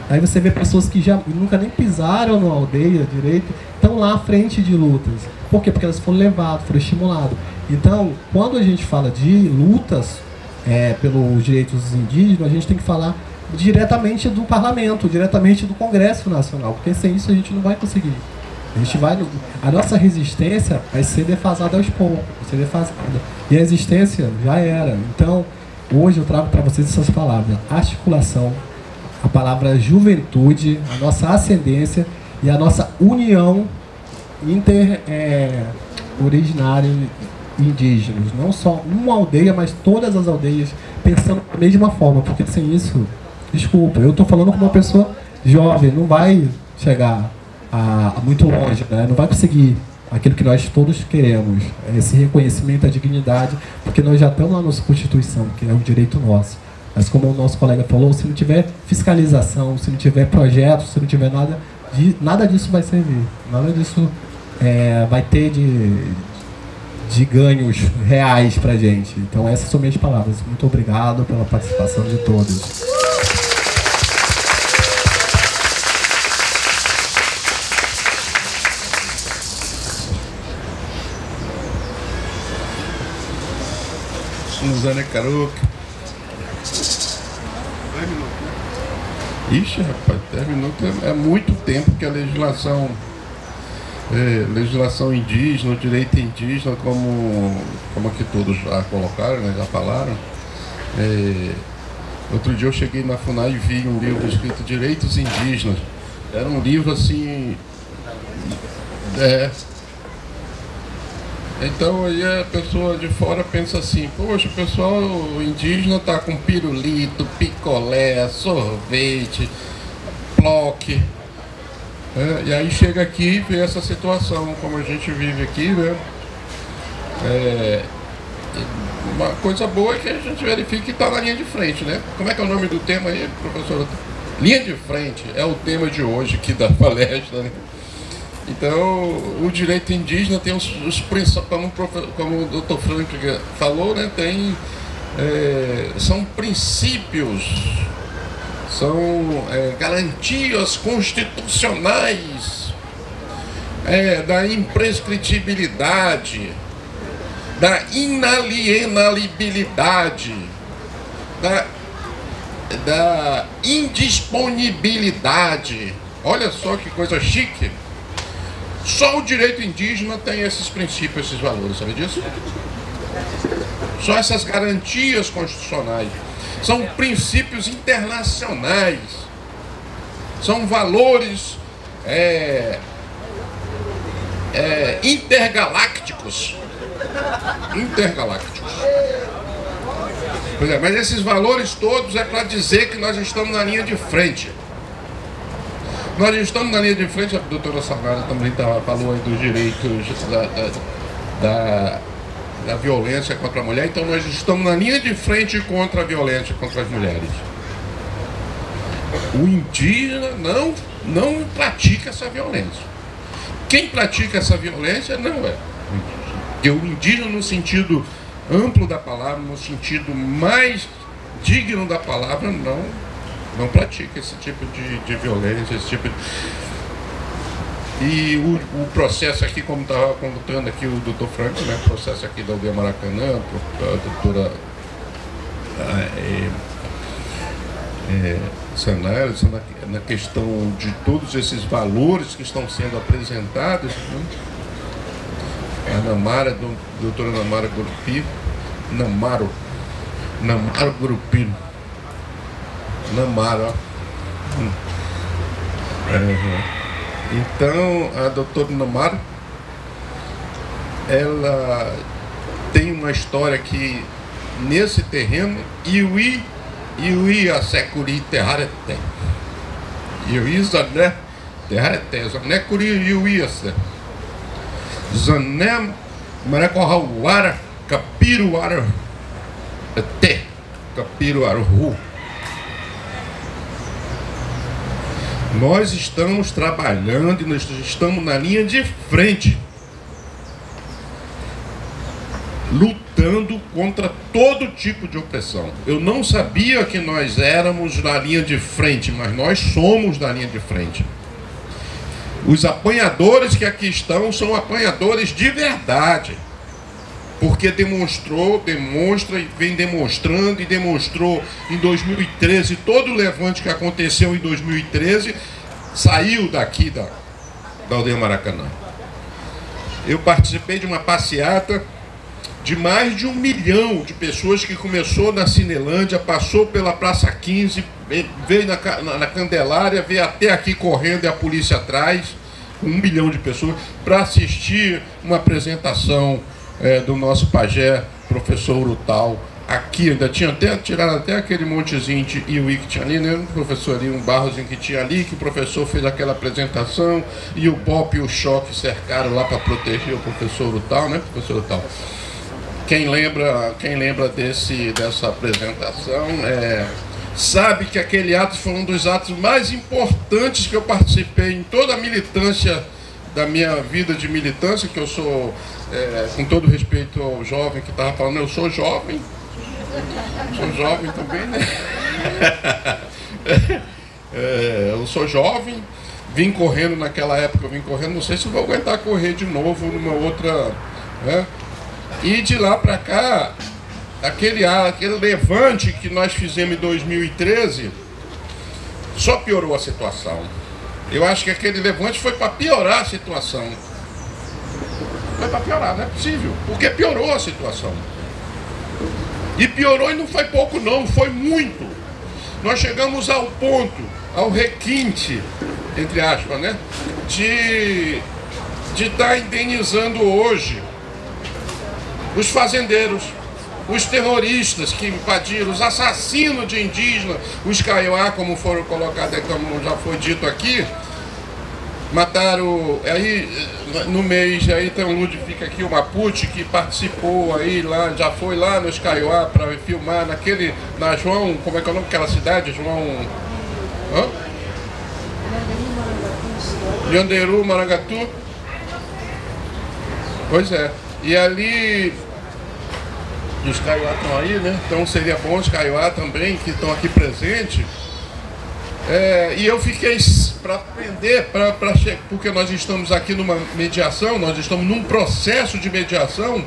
Aí você vê pessoas que já nunca nem pisaram numa aldeia direito, estão lá à frente de lutas. Por quê? Porque elas foram levadas, foram estimuladas. Então, quando a gente fala de lutas pelos direitos indígenas, a gente tem que falar diretamente do parlamento, diretamente do Congresso Nacional, porque sem isso a gente não vai conseguir. A nossa resistência vai ser defasada aos poucos, vai ser defasada. E a resistência já era. Então, hoje eu trago para vocês essas palavras: articulação, a palavra juventude, a nossa ascendência e a nossa união originária indígenas. Não só uma aldeia, mas todas as aldeias pensando da mesma forma, porque sem isso, desculpa, eu estou falando com uma pessoa jovem, não vai chegar muito longe, né? Não vai conseguir aquilo que nós todos queremos, esse reconhecimento, a dignidade, porque nós já estamos na nossa Constituição, que é um direito nosso. Mas como o nosso colega falou, se não tiver fiscalização, se não tiver projeto, se não tiver nada disso vai servir. Nada disso vai ter de ganhos reais pra gente. Então essas são minhas palavras. Muito obrigado pela participação de todos. Suzana Caruca. 10 minutos. Ixi, rapaz, 10 minutos é muito tempo que a legislação indígena, o direito indígena, como aqui todos já colocaram, né, já falaram. Outro dia eu cheguei na FUNAI e vi um livro escrito Direitos Indígenas. Era um livro assim... Então aí a pessoa de fora pensa assim, poxa, o pessoal indígena está com pirulito, picolé, sorvete, ploque. E aí chega aqui e vê essa situação, como a gente vive aqui, né? Uma coisa boa é que a gente verifica que está na linha de frente, né? Como é que é o nome do tema aí, professor? Linha de frente é o tema de hoje aqui da palestra, né? Então, o direito indígena tem os princípios, como o Dr. Frank falou, né? São princípios, são garantias constitucionais da imprescritibilidade, da inalienabilidade, da indisponibilidade. Olha só que coisa chique. Só o direito indígena tem esses princípios, esses valores, sabe disso? Só essas garantias constitucionais. São princípios internacionais. São valores intergalácticos. Intergalácticos. Pois é, mas esses valores todos é para dizer que nós estamos na linha de frente. Nós estamos na linha de frente, a doutora Sanara também falou aí dos direitos da violência contra a mulher, então nós estamos na linha de frente contra a violência contra as mulheres. O indígena não pratica essa violência. Quem pratica essa violência não é. Porque o indígena, no sentido amplo da palavra, no sentido mais digno da palavra, não pratica esse tipo de violência, esse tipo de... E o processo aqui, como estava contando aqui o Dr. Frank, né, o processo aqui da Aldeia Maracanã, a doutora Sanara, na questão de todos esses valores que estão sendo apresentados, né? A Namara, doutora Namara Gurupi, Namaro Gurupi, Namara. Então, a doutora Namara, ela tem uma história que, nesse terreno, Iui a Securi Terrareté. Iui Zané Terrareté, Zané Curi Iui a Se. Zané Marecorrauara Capiruara Te Capiruaru. Nós estamos trabalhando e nós estamos na linha de frente, lutando contra todo tipo de opressão. Eu não sabia que nós éramos na linha de frente, mas nós somos na linha de frente. Os apanhadores que aqui estão são apanhadores de verdade, porque demonstra e vem demonstrando e demonstrou em 2013, todo o levante que aconteceu em 2013 saiu daqui da Aldeia Maracanã. Eu participei de uma passeata de mais de 1 milhão de pessoas que começou na Cinelândia, passou pela Praça 15, veio na Candelária, veio até aqui correndo e a polícia atrás, com 1 milhão de pessoas, para assistir uma apresentação do nosso pajé, professor Urutau. Aqui ainda tinha tirado até aquele montezinho de Iuí que tinha ali, né? O professor ali, um barrozinho que tinha ali, que o professor fez aquela apresentação, e o BOP e o Choque cercaram lá para proteger o professor Urutau, né, professor Urutau? Quem lembra dessa apresentação sabe que aquele ato foi um dos atos mais importantes que eu participei em toda a militância da minha vida de militância, que eu sou, com todo respeito ao jovem que estava falando, eu sou jovem também, né? Eu sou jovem, vim correndo naquela época, não sei se vou aguentar correr de novo numa outra, né? E de lá para cá, aquele levante que nós fizemos em 2013 só piorou a situação. Eu acho que aquele levante foi para piorar a situação. Foi para piorar, não é possível, porque piorou a situação. E piorou, e não foi pouco não, foi muito. Nós chegamos ao ponto, ao requinte, entre aspas, né, de estar indenizando hoje os fazendeiros, os terroristas que invadiram, os assassinos de indígenas, os Kaiowá, como foram colocados, como já foi dito aqui, mataram, aí no mês, aí tem um Ludwig aqui, o Mapuche, que participou aí lá, já foi lá nos Kaiowá para filmar na João, como é que é o nome daquela cidade? João... Hã? Lhanderu, Marangatu. Pois é. E ali... os Kaiowá estão aí, né? Então seria bom os Kaiowá também, que estão aqui presentes. E eu fiquei para aprender, porque nós estamos aqui numa mediação, nós estamos num processo de mediação.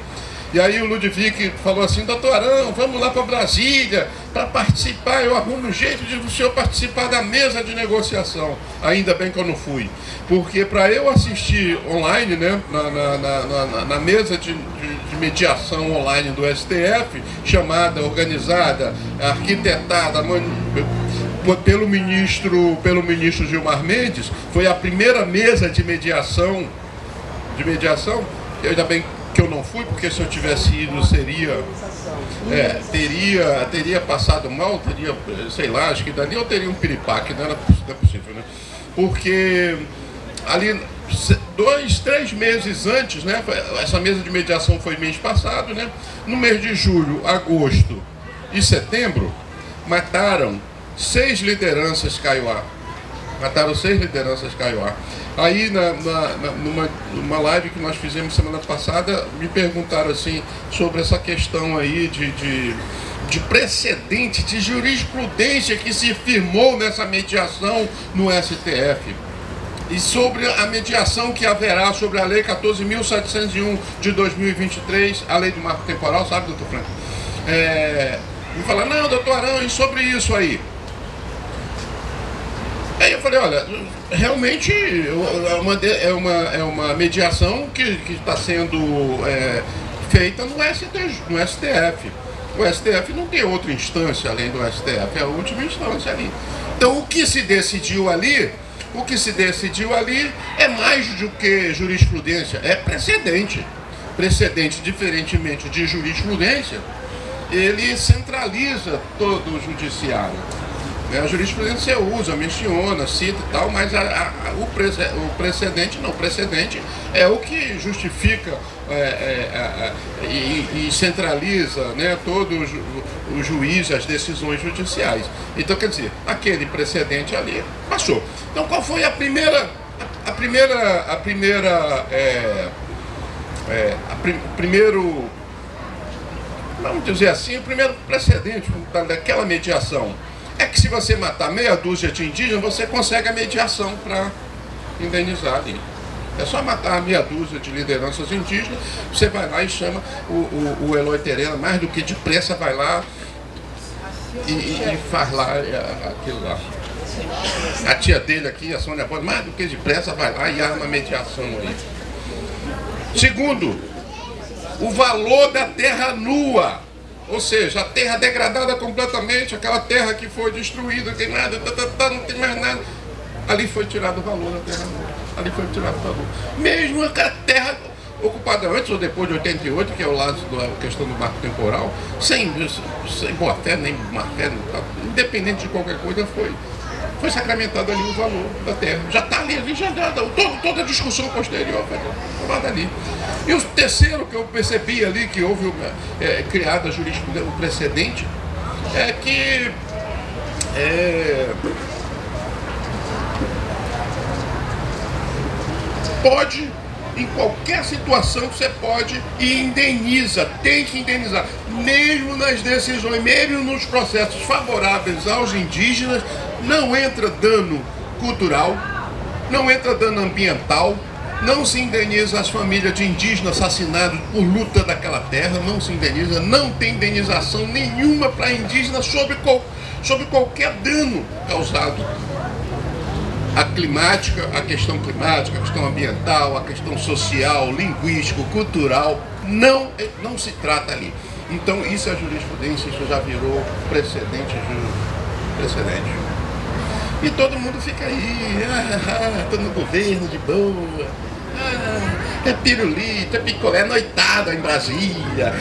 E aí o Ludwig falou assim: doutor Arão, vamos lá para Brasília para participar, eu arrumo um jeito de o senhor participar da mesa de negociação. Ainda bem que eu não fui, porque para eu assistir online, né, na mesa de mediação online do STF, chamada, organizada, arquitetada pelo ministro Gilmar Mendes, foi a primeira mesa de mediação, ainda bem que eu não fui, porque se eu tivesse ido teria passado mal, teria, sei lá, acho que dali eu teria um piripaque, não é possível, né? Porque ali 2, 3 meses antes, né, essa mesa de mediação foi mês passado, né? No mês de julho, agosto e setembro, mataram 6 lideranças Kaiowá. Aí, numa live que nós fizemos semana passada, me perguntaram assim, sobre essa questão aí de precedente, de jurisprudência que se firmou nessa mediação no STF. E sobre a mediação que haverá sobre a Lei 14.701 de 2023, a Lei do Marco Temporal, sabe, doutor Franco? Me falaram: não, doutor Arão, e sobre isso aí? Aí eu falei: olha, realmente é uma mediação que está sendo feita no STF. O STF não tem outra instância além do STF, é a última instância ali. Então o que se decidiu ali é mais do que jurisprudência, é precedente. Precedente, diferentemente de jurisprudência, ele centraliza todo o judiciário. A jurisprudência usa, menciona, cita e tal, mas o precedente não. O precedente é o que justifica e centraliza, né, todos os juízes, as decisões judiciais. Então, quer dizer, aquele precedente ali passou. Então, qual foi vamos dizer assim, o primeiro precedente daquela mediação? É que se você matar meia dúzia de indígenas, você consegue a mediação para indenizar ali. É só matar meia dúzia de lideranças indígenas, você vai lá e chama o Eloy Terena, mais do que depressa vai lá e faz lá aquilo lá. A tia dele aqui, a Sônia Bola, mais do que depressa vai lá e arma a mediação aí. Segundo, o valor da terra nua. Ou seja, a terra degradada completamente, aquela terra que foi destruída, não tem nada, não tem mais nada. Ali foi tirado o valor da terra nua. Mesmo a terra ocupada antes ou depois de 88, que é o lado da questão do marco temporal, sem boa fé, nem má fé, independente de qualquer coisa, foi sacramentado ali o valor da terra. Já está ali, já dá, toda a discussão posterior foi tomada ali. E o terceiro que eu percebi ali, que houve criada a jurisprudência, o precedente, é que pode, em qualquer situação você pode e indeniza, tem que indenizar, mesmo nas decisões, mesmo nos processos favoráveis aos indígenas, não entra dano cultural, não entra dano ambiental, não se indeniza as famílias de indígenas assassinados por luta daquela terra, não se indeniza, não tem indenização nenhuma para indígenas sobre qualquer dano causado. A questão climática, a questão ambiental, a questão social, linguístico, cultural, não se trata ali. Então isso é jurisprudência, isso já virou precedente. E todo mundo fica aí, tô no governo de boa, É pirulito, é picolé, é noitada em Brasília.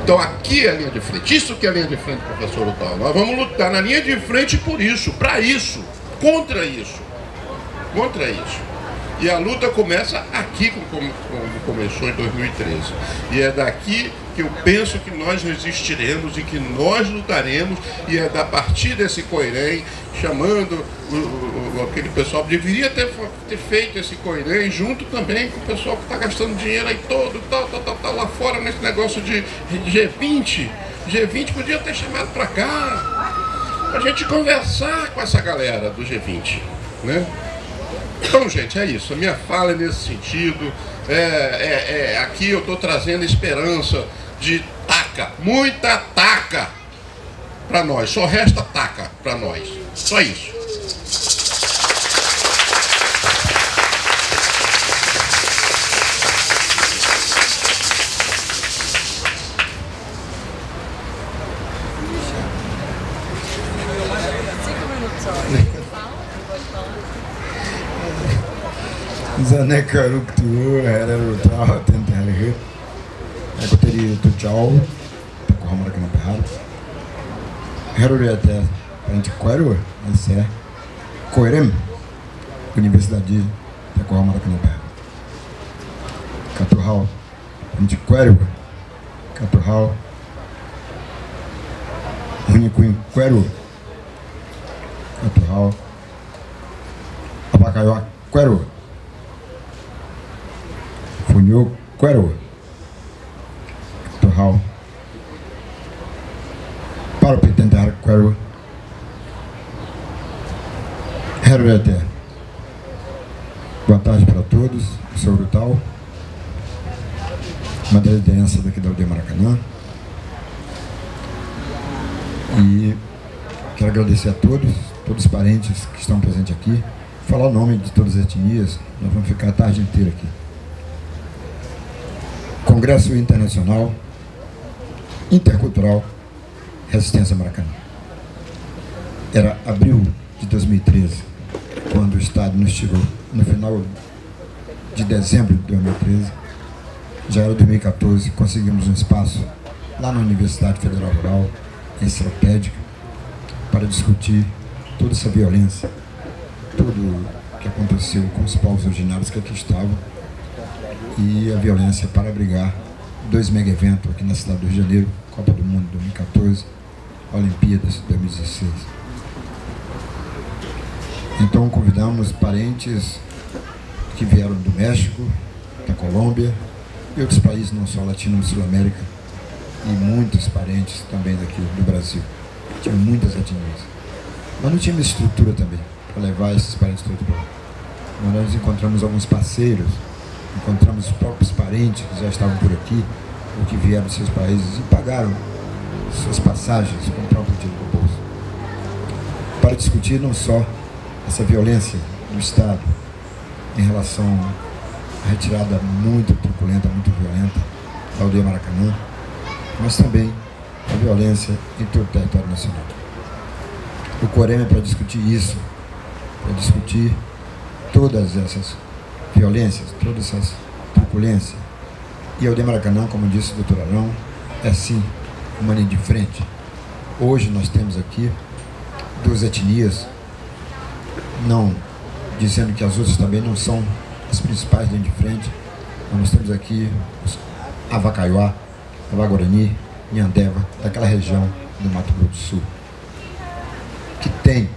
Então aqui é a linha de frente. Isso que é a linha de frente, professor Lutal. Nós vamos lutar na linha de frente por isso, para isso, contra isso. Contra isso. E a luta começa aqui, como começou em 2013. E é daqui que eu penso que nós resistiremos e que nós lutaremos. E é da partir desse Coirém, chamando aquele pessoal, deveria ter feito esse Coirém junto também com o pessoal que está gastando dinheiro aí todo, tal, lá fora nesse negócio de G20. G20 podia ter chamado para cá, para a gente conversar com essa galera do G20, né? Então, gente, é isso. A minha fala é nesse sentido. Aqui eu estou trazendo esperança de taca, muita taca para nós. Só resta taca para nós. Só isso. Zaneka Ruktu, era Rutal, Tentarhe, Ecoteri Tuchal, Tacohamara Canapahar, Heroriata, Antiquaro, esse é Coirem, Universidade Tacohamara Canapahar, Catuhal, Antiquaro, Catuhal, Uniquim Quero, Catuhal, Abacaió Quero. Funyo Quero, Torral, para tentar Quero, Herrete. Boa tarde para todos, eu sou o Brutal, uma das lideranças daqui da aldeia Maracanã, e quero agradecer a todos os parentes que estão presentes aqui, falar o nome de todas as etnias, nós vamos ficar a tarde inteira aqui. Congresso Internacional Intercultural Resistência Maracanã. Era abril de 2013, quando o Estado nos tirou, no final de dezembro de 2013, já era 2014, conseguimos um espaço lá na Universidade Federal Rural, estratégica, para discutir toda essa violência, tudo o que aconteceu com os povos originários que aqui estavam, e a violência para abrigar 2 mega eventos aqui na cidade do Rio de Janeiro, Copa do Mundo 2014, Olimpíadas 2016. Então convidamos parentes que vieram do México, da Colômbia e outros países, não só Latino e Sul-América, e muitos parentes também daqui do Brasil. Tinha muitas etnias, mas não tínhamos estrutura também para levar esses parentes todos para lá. Nós encontramos alguns parceiros, encontramos os próprios parentes que já estavam por aqui, ou que vieram dos seus países e pagaram suas passagens com o próprio dinheiro do bolso, para discutir não só essa violência do Estado em relação à retirada muito truculenta, muito violenta da aldeia Maracanã, mas também a violência em todo o território nacional. O Coirém é para discutir isso, para discutir todas essas violências, todas essas truculências. E a aldeia Maracanã, como disse o doutor Arão, é sim uma linha de frente. Hoje nós temos aqui 2 etnias, não dizendo que as outras também não são as principais linhas de frente, mas nós temos aqui os Avacaiuá, Avaguarani, Nhandeva, daquela região do Mato Grosso do Sul, que tem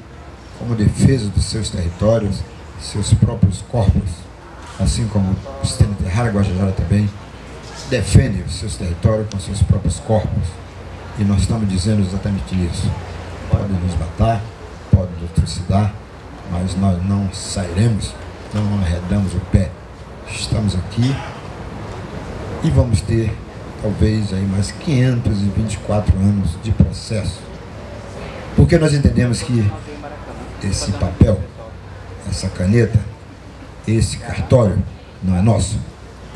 como defesa dos seus territórios, seus próprios corpos, assim como os Tenterrara Guajajara também, defendem os seus territórios com seus próprios corpos. E nós estamos dizendo exatamente isso. Podem nos matar, podem nos trucidar, mas nós não sairemos, não arredamos o pé. Estamos aqui e vamos ter talvez aí mais 524 anos de processo. Porque nós entendemos que esse papel, essa caneta, esse cartório não é nosso,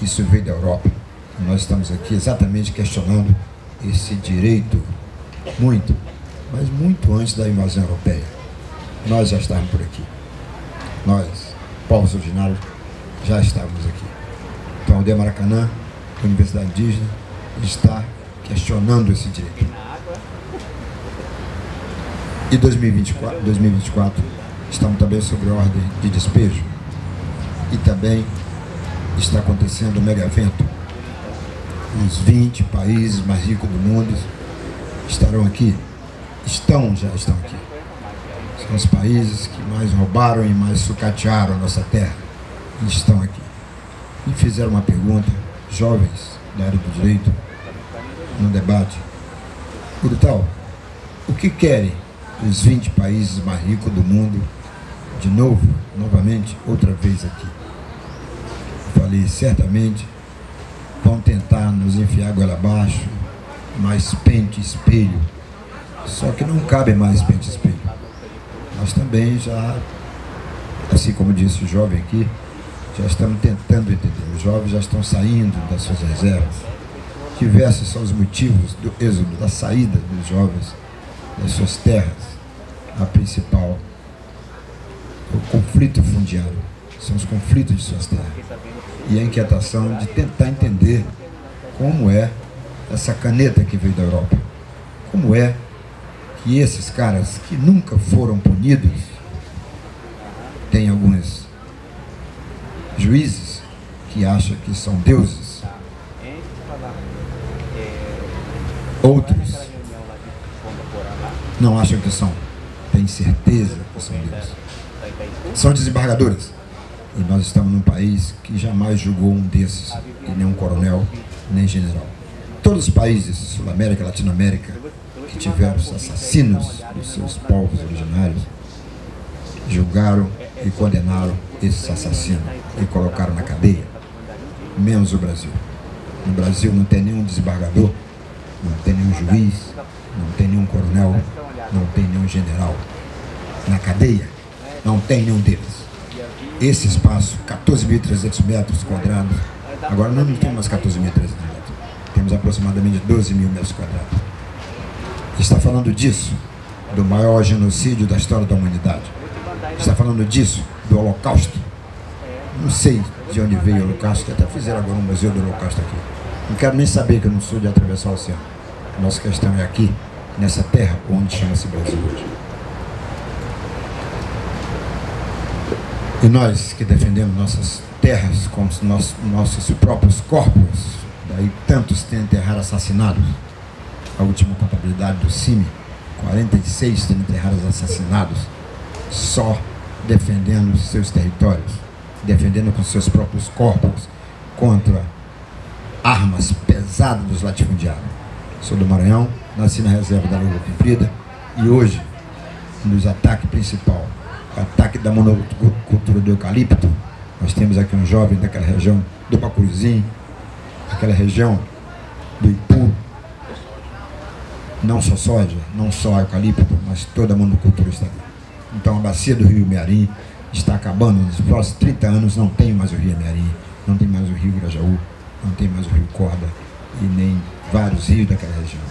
isso veio da Europa. E nós estamos aqui exatamente questionando esse direito muito, mas muito antes da invasão europeia. Nós já estávamos por aqui. Nós, povos originários já estávamos aqui. Então a Aldeia Maracanã, a Universidade Indígena, está questionando esse direito. E 2024, estamos também sob ordem de despejo. E também está acontecendo um mega evento. Os 20 países mais ricos do mundo estarão aqui. Já estão aqui. São os países que mais roubaram e mais sucatearam a nossa terra. E estão aqui. E fizeram uma pergunta, jovens da área do direito, no debate. Urutau, o que querem os 20 países mais ricos do mundo, de novo, novamente, outra vez aqui? Falei, certamente vão tentar nos enfiar goela abaixo, mais pente e espelho. Só que não cabe mais pente e espelho. Nós também já, assim como disse o jovem aqui, já estamos tentando entender. Os jovens já estão saindo das suas reservas. Diversos são os motivos do êxodo, da saída dos jovens das suas terras. A principal, o conflito fundiário, são os conflitos de suas terras. E a inquietação de tentar entender como é essa caneta que veio da Europa. Como é que esses caras que nunca foram punidos, tem alguns juízes que acham que são deuses, outros não acham que são, têm certeza que são deuses. São desembargadores. E nós estamos num país que jamais julgou um desses, e nem um coronel, nem general. Todos os países, Sul-América, Latinoamérica, que tiveram os assassinos dos seus povos originários, julgaram e condenaram esses assassinos e colocaram na cadeia, menos o Brasil. No Brasil não tem nenhum desembargador, não tem nenhum juiz, não tem nenhum coronel, não tem nenhum general. Na cadeia, não tem nenhum deles. Esse espaço, 14.300 metros quadrados, agora não temos mais 14.300 metros, temos aproximadamente 12 mil metros quadrados. Está falando disso, do maior genocídio da história da humanidade. Está falando disso, do Holocausto. Não sei de onde veio o Holocausto, que até fizeram agora um museu do Holocausto aqui. Não quero nem saber, que eu não sou de atravessar o oceano. A nossa questão é aqui, nessa terra onde chama-se Brasil hoje. E nós que defendemos nossas terras como nossos próprios corpos, daí tantos têm enterrado assassinados. A última contabilidade do CIMI, 46 têm enterrados assassinados, só defendendo seus territórios, defendendo com seus próprios corpos contra armas pesadas dos latifundiários. Sou do Maranhão, nasci na reserva da Lua Comprida e hoje, nos ataques principais, o ataque da monocultura do eucalipto, nós temos aqui um jovem daquela região do Pacuruzinho, aquela região do Ipu, não só soja, não só eucalipto, mas toda a monocultura está aqui. Então a bacia do rio Mearim está acabando. Nos próximos 30 anos não tem mais o rio Mearim, não tem mais o rio Grajaú, não tem mais o rio Corda e nem vários rios daquela região.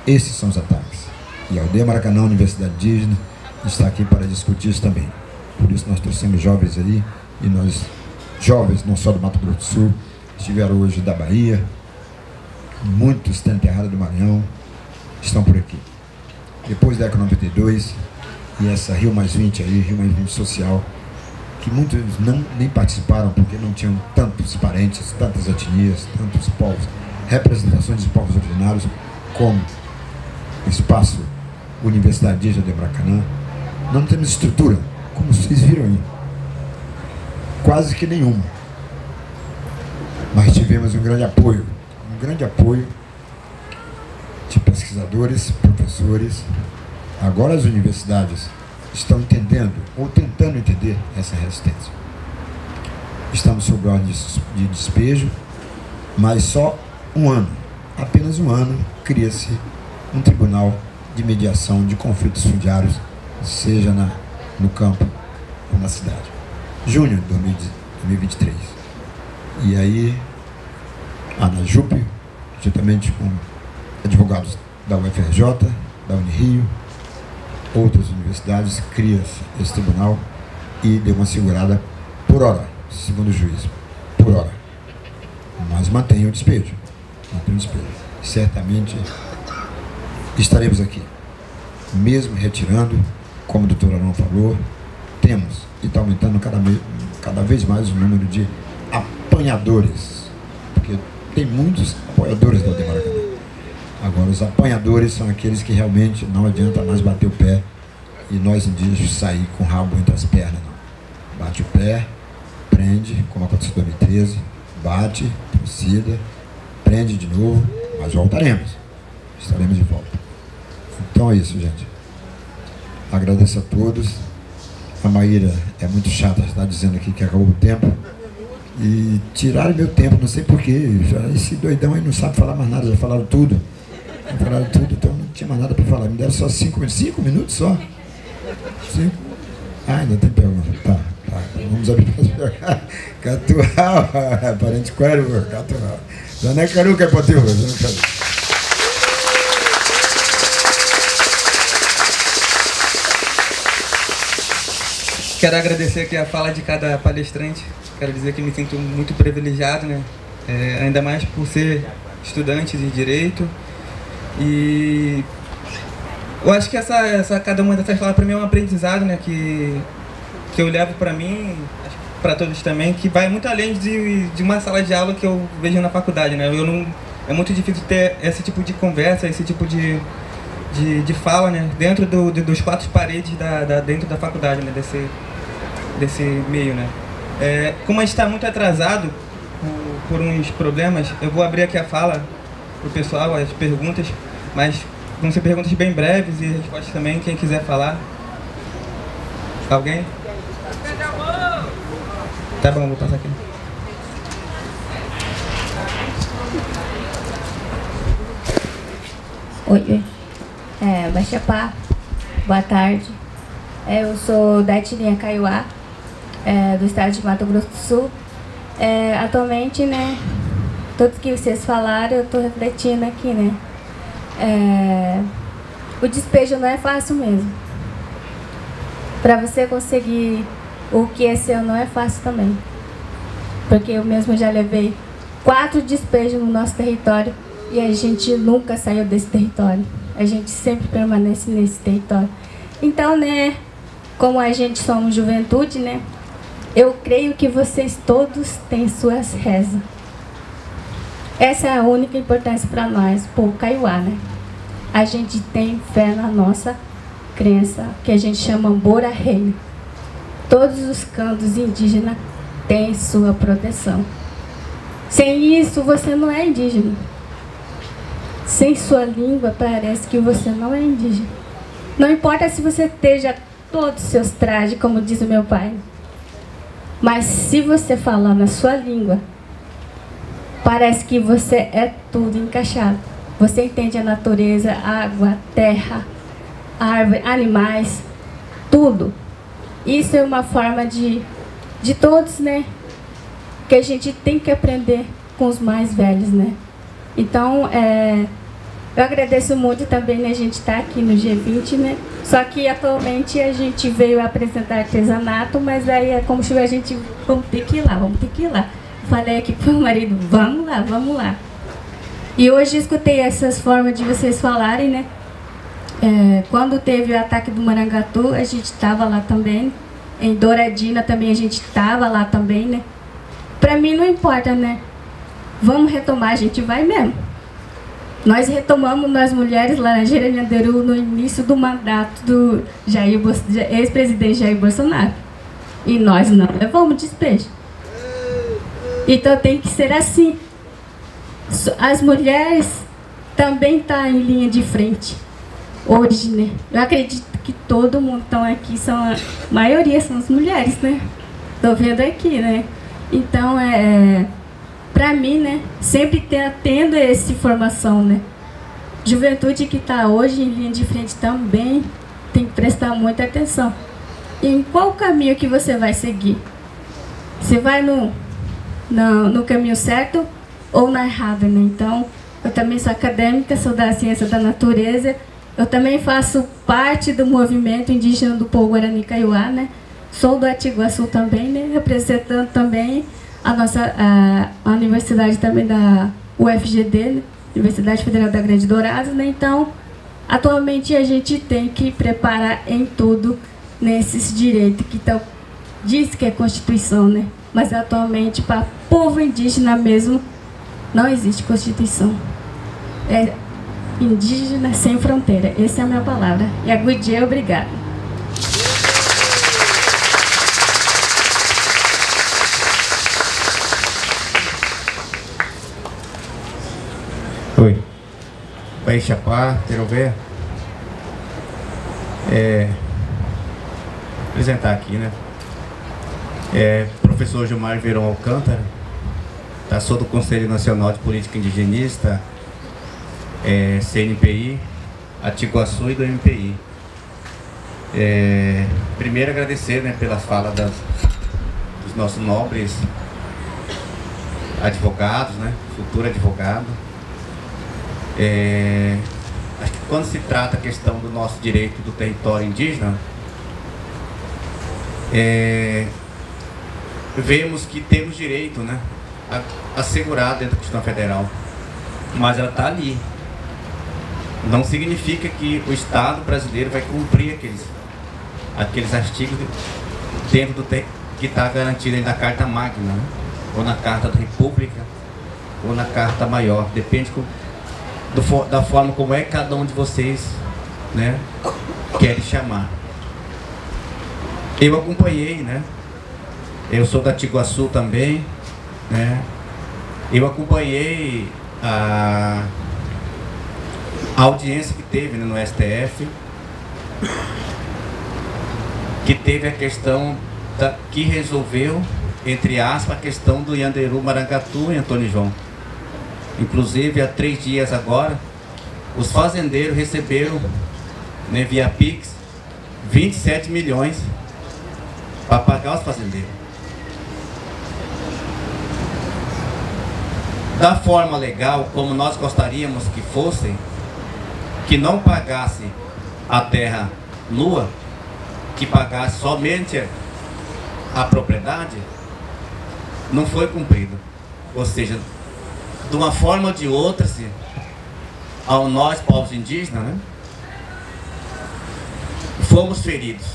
Esses são os ataques. E a Aldeia Maracanã, Universidade Indígena, está aqui para discutir isso também. Por isso nós trouxemos jovens aí, e nós, jovens não só do Mato Grosso do Sul, estiveram hoje da Bahia, muitos têm enterrado do Maranhão, estão por aqui. Depois da ECO 92 e essa Rio Mais 20 aí, Rio Mais 20 social, que muitos nem participaram porque não tinham tantos parentes, tantas etnias, tantos povos, representações dos povos originários, como o espaço Universidade Indígena de Maracanã. Não temos estrutura, como vocês viram aí, quase que nenhuma. Mas tivemos um grande apoio de pesquisadores, professores. Agora as universidades estão entendendo, ou tentando entender, essa resistência. Estamos sob ordem de despejo, mas só um ano, apenas um ano, cria-se um tribunal de mediação de conflitos fundiários, seja no campo ou na cidade. Junho de 2023. E aí, a ANAJUP, juntamente com advogados da UFRJ, da Unirio, outras universidades, cria esse tribunal e deu uma segurada por hora, segundo o juiz, por hora. Mas mantém o despejo. Mantém o despejo. Certamente estaremos aqui. Mesmo retirando, como o doutor Arão falou, temos e está aumentando cada vez mais o número de apanhadores. Porque tem muitos apoiadores da Aldir Maracanã. Agora, os apanhadores são aqueles que realmente não adianta mais bater o pé e nós indígenas sair com o rabo entre as pernas, não. Bate o pé, prende, como aconteceu em 2013, bate, proceda, prende de novo, mas voltaremos. Estaremos de volta. Então é isso, gente. Agradeço a todos. A Maíra é muito chata, está dizendo aqui que acabou o tempo. E tiraram meu tempo, não sei porquê. Esse doidão aí não sabe falar mais nada, já falaram tudo. Já falaram tudo, então não tinha mais nada para falar. Me deram só 5 minutos. 5 minutos só? 5? Ah, ainda tem pergunta. Tá. Vamos abrir para as perguntas. Catual, parente Quero, Catual. Zané Caru, que é potiu, Zané Caru. Quero agradecer aqui a fala de cada palestrante. Quero dizer que me sinto muito privilegiado, né? Ainda mais por ser estudante de Direito. E eu acho que cada uma dessas falas para mim é um aprendizado, né? Que eu levo para mim, para todos também, que vai muito além de uma sala de aula que eu vejo na faculdade, né? É muito difícil ter esse tipo de conversa, esse tipo de fala, né? Dentro dos 4 paredes dentro da faculdade, né? Desse meio, né? Como a gente está muito atrasado por uns problemas, eu vou abrir aqui a fala para o pessoal, as perguntas, mas vão ser perguntas bem breves e respostas também, quem quiser falar. Alguém? Tá bom, vou passar aqui. Oi. Baixapá, boa tarde. Eu sou da etnia Kaiowá, do estado de Mato Grosso do Sul. Atualmente, né, tudo que vocês falaram, eu estou refletindo aqui, né. O despejo não é fácil mesmo. Para você conseguir o que é seu não é fácil também. Porque eu mesmo já levei 4 despejos no nosso território e a gente nunca saiu desse território. A gente sempre permanece nesse território. Então, né, como a gente somos juventude, né, eu creio que vocês todos têm suas rezas. Essa é a única importância para nós, povo Kaiowá, né? A gente tem fé na nossa crença, que a gente chama Borarreio. Todos os cantos indígenas têm sua proteção. Sem isso, você não é indígena. Sem sua língua, parece que você não é indígena. Não importa se você esteja todos os seus trajes, como diz o meu pai. Mas se você falar na sua língua, parece que você é tudo encaixado. Você entende a natureza, a água, a terra, a árvore, animais, tudo. Isso é uma forma de todos, né? Que a gente tem que aprender com os mais velhos, né? Então, eu agradeço muito também, né, a gente estar aqui no G20, né? Só que atualmente a gente veio apresentar artesanato, mas aí é como se a gente, vamos ter que ir lá. Falei aqui pro meu marido, vamos lá. E hoje escutei essas formas de vocês falarem, né? Quando teve o ataque do Marangatu, a gente estava lá também. Em Douradina também a gente estava lá também, né? Pra mim não importa, né? Vamos retomar, a gente vai mesmo. Nós retomamos, nós mulheres, Laranjeira Nhanderu, no início do mandato do ex-presidente Jair Bolsonaro. E nós não levamos despejo. Então tem que ser assim. As mulheres também estão em linha de frente. Hoje, né? Eu acredito que todo mundo que aqui, a maioria são as mulheres, né? Tô vendo aqui, né? Então, pra mim, né? Sempre tendo essa formação, né? Juventude que está hoje em linha de frente também tem que prestar muita atenção. E em qual caminho que você vai seguir? Você vai no caminho certo ou na errada, né? Então, eu também sou acadêmica, sou da ciência da natureza. Eu também faço parte do movimento indígena do povo Guarani Kaiowá, né? sou do Atiguaçu também, né? Representando também a universidade também da UFGD, né? Universidade Federal da Grande Dourados, né? Então, atualmente a gente tem que preparar em tudo nesses direitos que diz que é Constituição, né? Mas atualmente para povo indígena mesmo não existe Constituição. É indígena sem fronteira. Essa é a minha palavra. E a Guidia, obrigada. Oi. Oi, Chapá, Terovê. Apresentar aqui, né? Professor Gilmar Verão Alcântara, sou do Conselho Nacional de Política Indigenista, CNPI, Atiguaçu e do MPI. Primeiro agradecer, né, pela fala dos nossos nobres advogados, né, futuro advogado. Acho que quando se trata a questão do nosso direito do território indígena, vemos que temos direito, né, assegurado dentro da Constituição Federal, mas ela está ali. Não significa que o Estado brasileiro vai cumprir aqueles artigos dentro do que está garantido aí na Carta Magna, né, ou na Carta da República, ou na Carta Maior, depende da forma como cada um de vocês, né, querem chamar. Eu acompanhei, né? Eu sou da Atiguaçu também, né? Eu acompanhei a audiência que teve, né, no STF, que teve a questão que resolveu, entre aspas, a questão do Yanderu Marangatu e Antônio João. Inclusive, há 3 dias agora, os fazendeiros receberam, né, via Pix, 27 milhões para pagar os fazendeiros. Da forma legal, como nós gostaríamos que fossem, que não pagasse a terra nua, que pagasse somente a propriedade, não foi cumprido. Ou seja, de uma forma ou de outra, ao nós, povos indígenas, né, fomos feridos,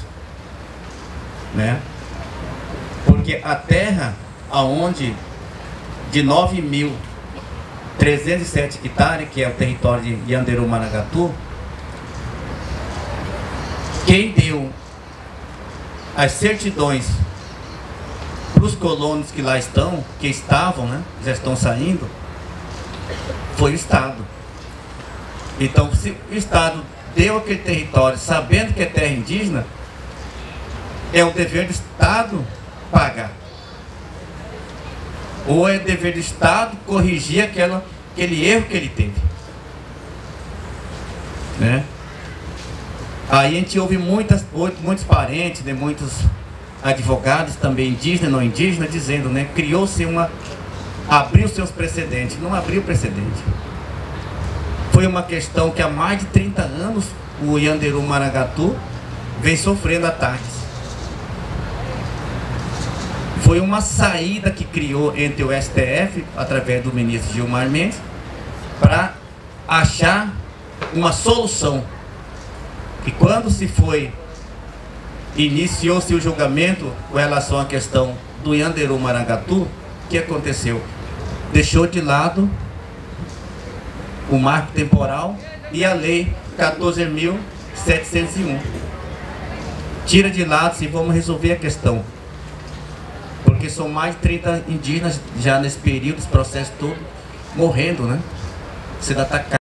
né? Porque a terra aonde de 9.307 hectares, que é o território de Yanderu Marangatu, quem deu as certidões para os colonos que lá estão, que estavam, né, já estão saindo, foi o Estado. Então, se o Estado deu aquele território sabendo que é terra indígena, é o dever do Estado pagar. Ou é dever do Estado corrigir aquele erro que ele teve, né? Aí a gente ouve muitos parentes, né, muitos advogados também indígenas, não indígenas, dizendo, né, criou-se abriu seus precedentes. Não abriu precedente. Foi uma questão que há mais de 30 anos o Yanderu Marangatu vem sofrendo ataques. Foi uma saída que criou entre o STF, através do ministro Gilmar Mendes, para achar uma solução. E quando iniciou-se o julgamento com relação à questão do Yanderu Marangatu, o que aconteceu? Deixou de lado o marco temporal e a lei 14.701. Tira de lado se vamos resolver a questão. Porque são mais de 30 indígenas já nesse período, esse processo todo, morrendo, né? Sendo atacados.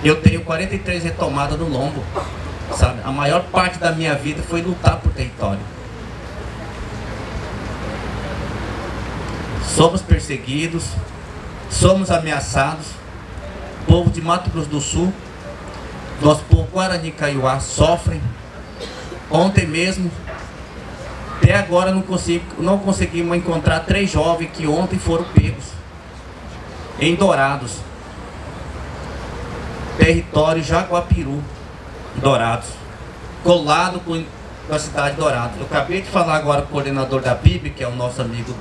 Eu tenho 43 retomadas no lombo, sabe? A maior parte da minha vida foi lutar por território. Somos perseguidos, somos ameaçados. O povo de Mato Grosso do Sul, nosso povo Guarani Kaiowá sofrem. Ontem mesmo, até agora não conseguimos encontrar 3 jovens que ontem foram pegos em Dourados, território Jaguapiru, Dourados, colado com a cidade de Dourados. Eu acabei de falar agora com o coordenador da PIB, que é o nosso amigo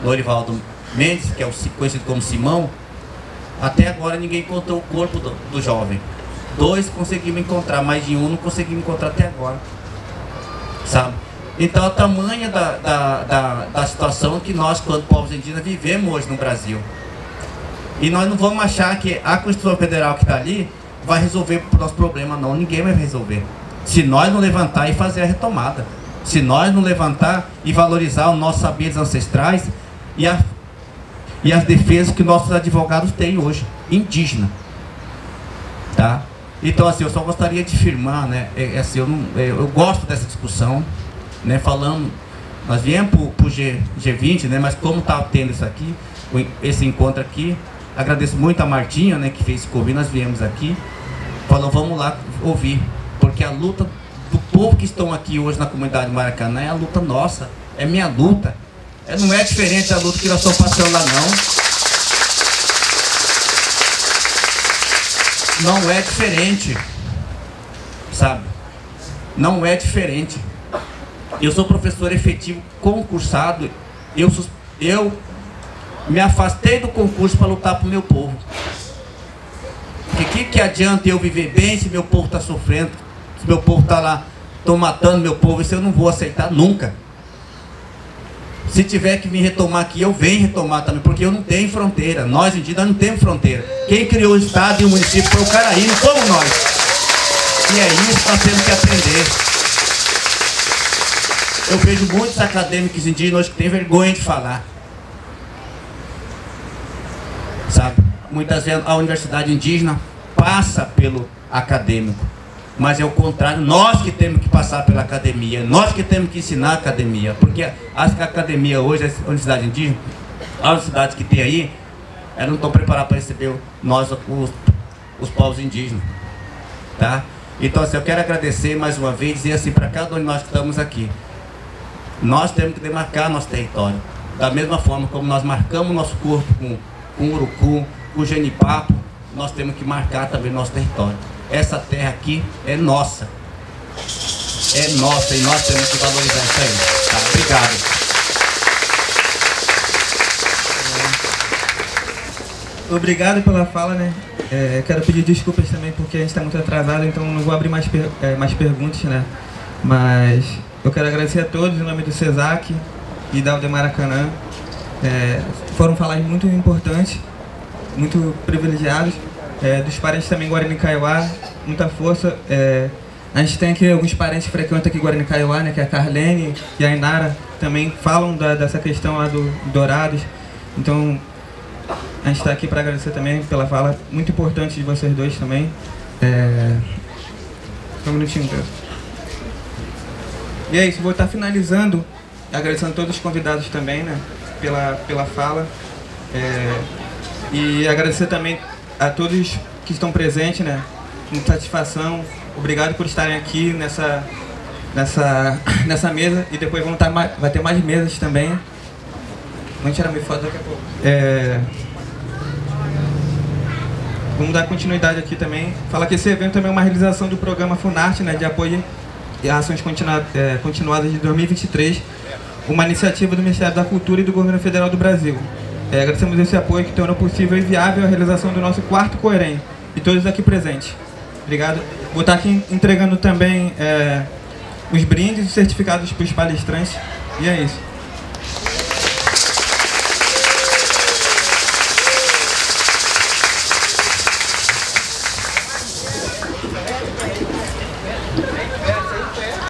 Lorivaldo Mendes, que é conhecido como Simão. Até agora ninguém encontrou o corpo do jovem. 2 conseguimos encontrar, mas de 1 não conseguimos encontrar até agora, sabe? Então, a tamanha da situação que nós, quanto povos indígenas, vivemos hoje no Brasil. E nós não vamos achar que a Constituição Federal que está ali vai resolver o nosso problema, não. Ninguém vai resolver. Se nós não levantar e fazer a retomada. Se nós não levantar e valorizar os nossos saberes ancestrais e as defesas que nossos advogados têm hoje, indígena. Tá? Então, assim, eu só gostaria de afirmar, né? Assim, eu gosto dessa discussão, né? Falando, nós viemos para o G20, né? Mas como está tendo isso aqui, esse encontro aqui, agradeço muito a Martinha, né? Que fez esse convite, nós viemos aqui, falando, vamos lá ouvir, porque a luta do povo que estão aqui hoje na comunidade Maracanã é a luta nossa, é minha luta. Não é diferente da luta que nós estamos passando lá, não. Não é diferente, sabe? Não é diferente. Eu sou professor efetivo concursado. Eu me afastei do concurso para lutar para o meu povo. Porque que adianta eu viver bem se meu povo está sofrendo, se meu povo está lá, estão matando meu povo? Isso eu não vou aceitar nunca. Se tiver que me retomar aqui, eu venho retomar também, porque eu não tenho fronteira. Nós indígenas não temos fronteira. Quem criou o estado e o município foi o Caraí, não somos nós. E é isso que nós temos que aprender. Eu vejo muitos acadêmicos indígenas que têm vergonha de falar. Sabe? Muitas vezes a universidade indígena passa pelo acadêmico. Mas é o contrário, nós que temos que passar pela academia, nós que temos que ensinar a academia, porque a academia hoje, a universidade indígena, as universidades que tem aí, elas não estão preparadas para receber nós, os povos indígenas, tá? Então, assim, eu quero agradecer mais uma vez, dizer assim para cada um de nós que estamos aqui, nós temos que demarcar nosso território, da mesma forma como nós marcamos nosso corpo com o urucu, com o genipapo, nós temos que marcar também nosso território. Essa terra aqui é nossa. É nossa e nós temos que valorizar isso aí. Tá? Obrigado. Obrigado pela fala, né? Quero pedir desculpas também porque a gente está muito atrasado, então não vou abrir mais perguntas, né? Mas eu quero agradecer a todos em nome do CESAC e da Aldeia Maracanã. Foram falas muito importantes, muito privilegiados. Dos parentes também Guarani Kaiowá, muita força. A gente tem aqui alguns parentes que frequentam aqui Guarani Kaiowá, né, que é a Carlene e a Inara, também falam dessa questão lá do Dourados. Então, a gente está aqui para agradecer também pela fala muito importante de vocês dois também. Um minutinho, Deus. E é isso, vou estar finalizando, agradecendo a todos os convidados também, né, pela fala. E agradecer também a todos que estão presentes, né? Muita satisfação. Obrigado por estarem aqui nessa mesa. E depois vai ter mais mesas também. Vamos tirar minha foto daqui a pouco. Vamos dar continuidade aqui também. Falar que esse evento também é uma realização do programa Funarte, né? De apoio e ações continuadas de 2023. Uma iniciativa do Ministério da Cultura e do Governo Federal do Brasil. Agradecemos esse apoio que tornou possível e viável a realização do nosso 4º Coerem e todos aqui presentes. Obrigado. Vou estar aqui entregando também os brindes e certificados para os palestrantes. E é isso.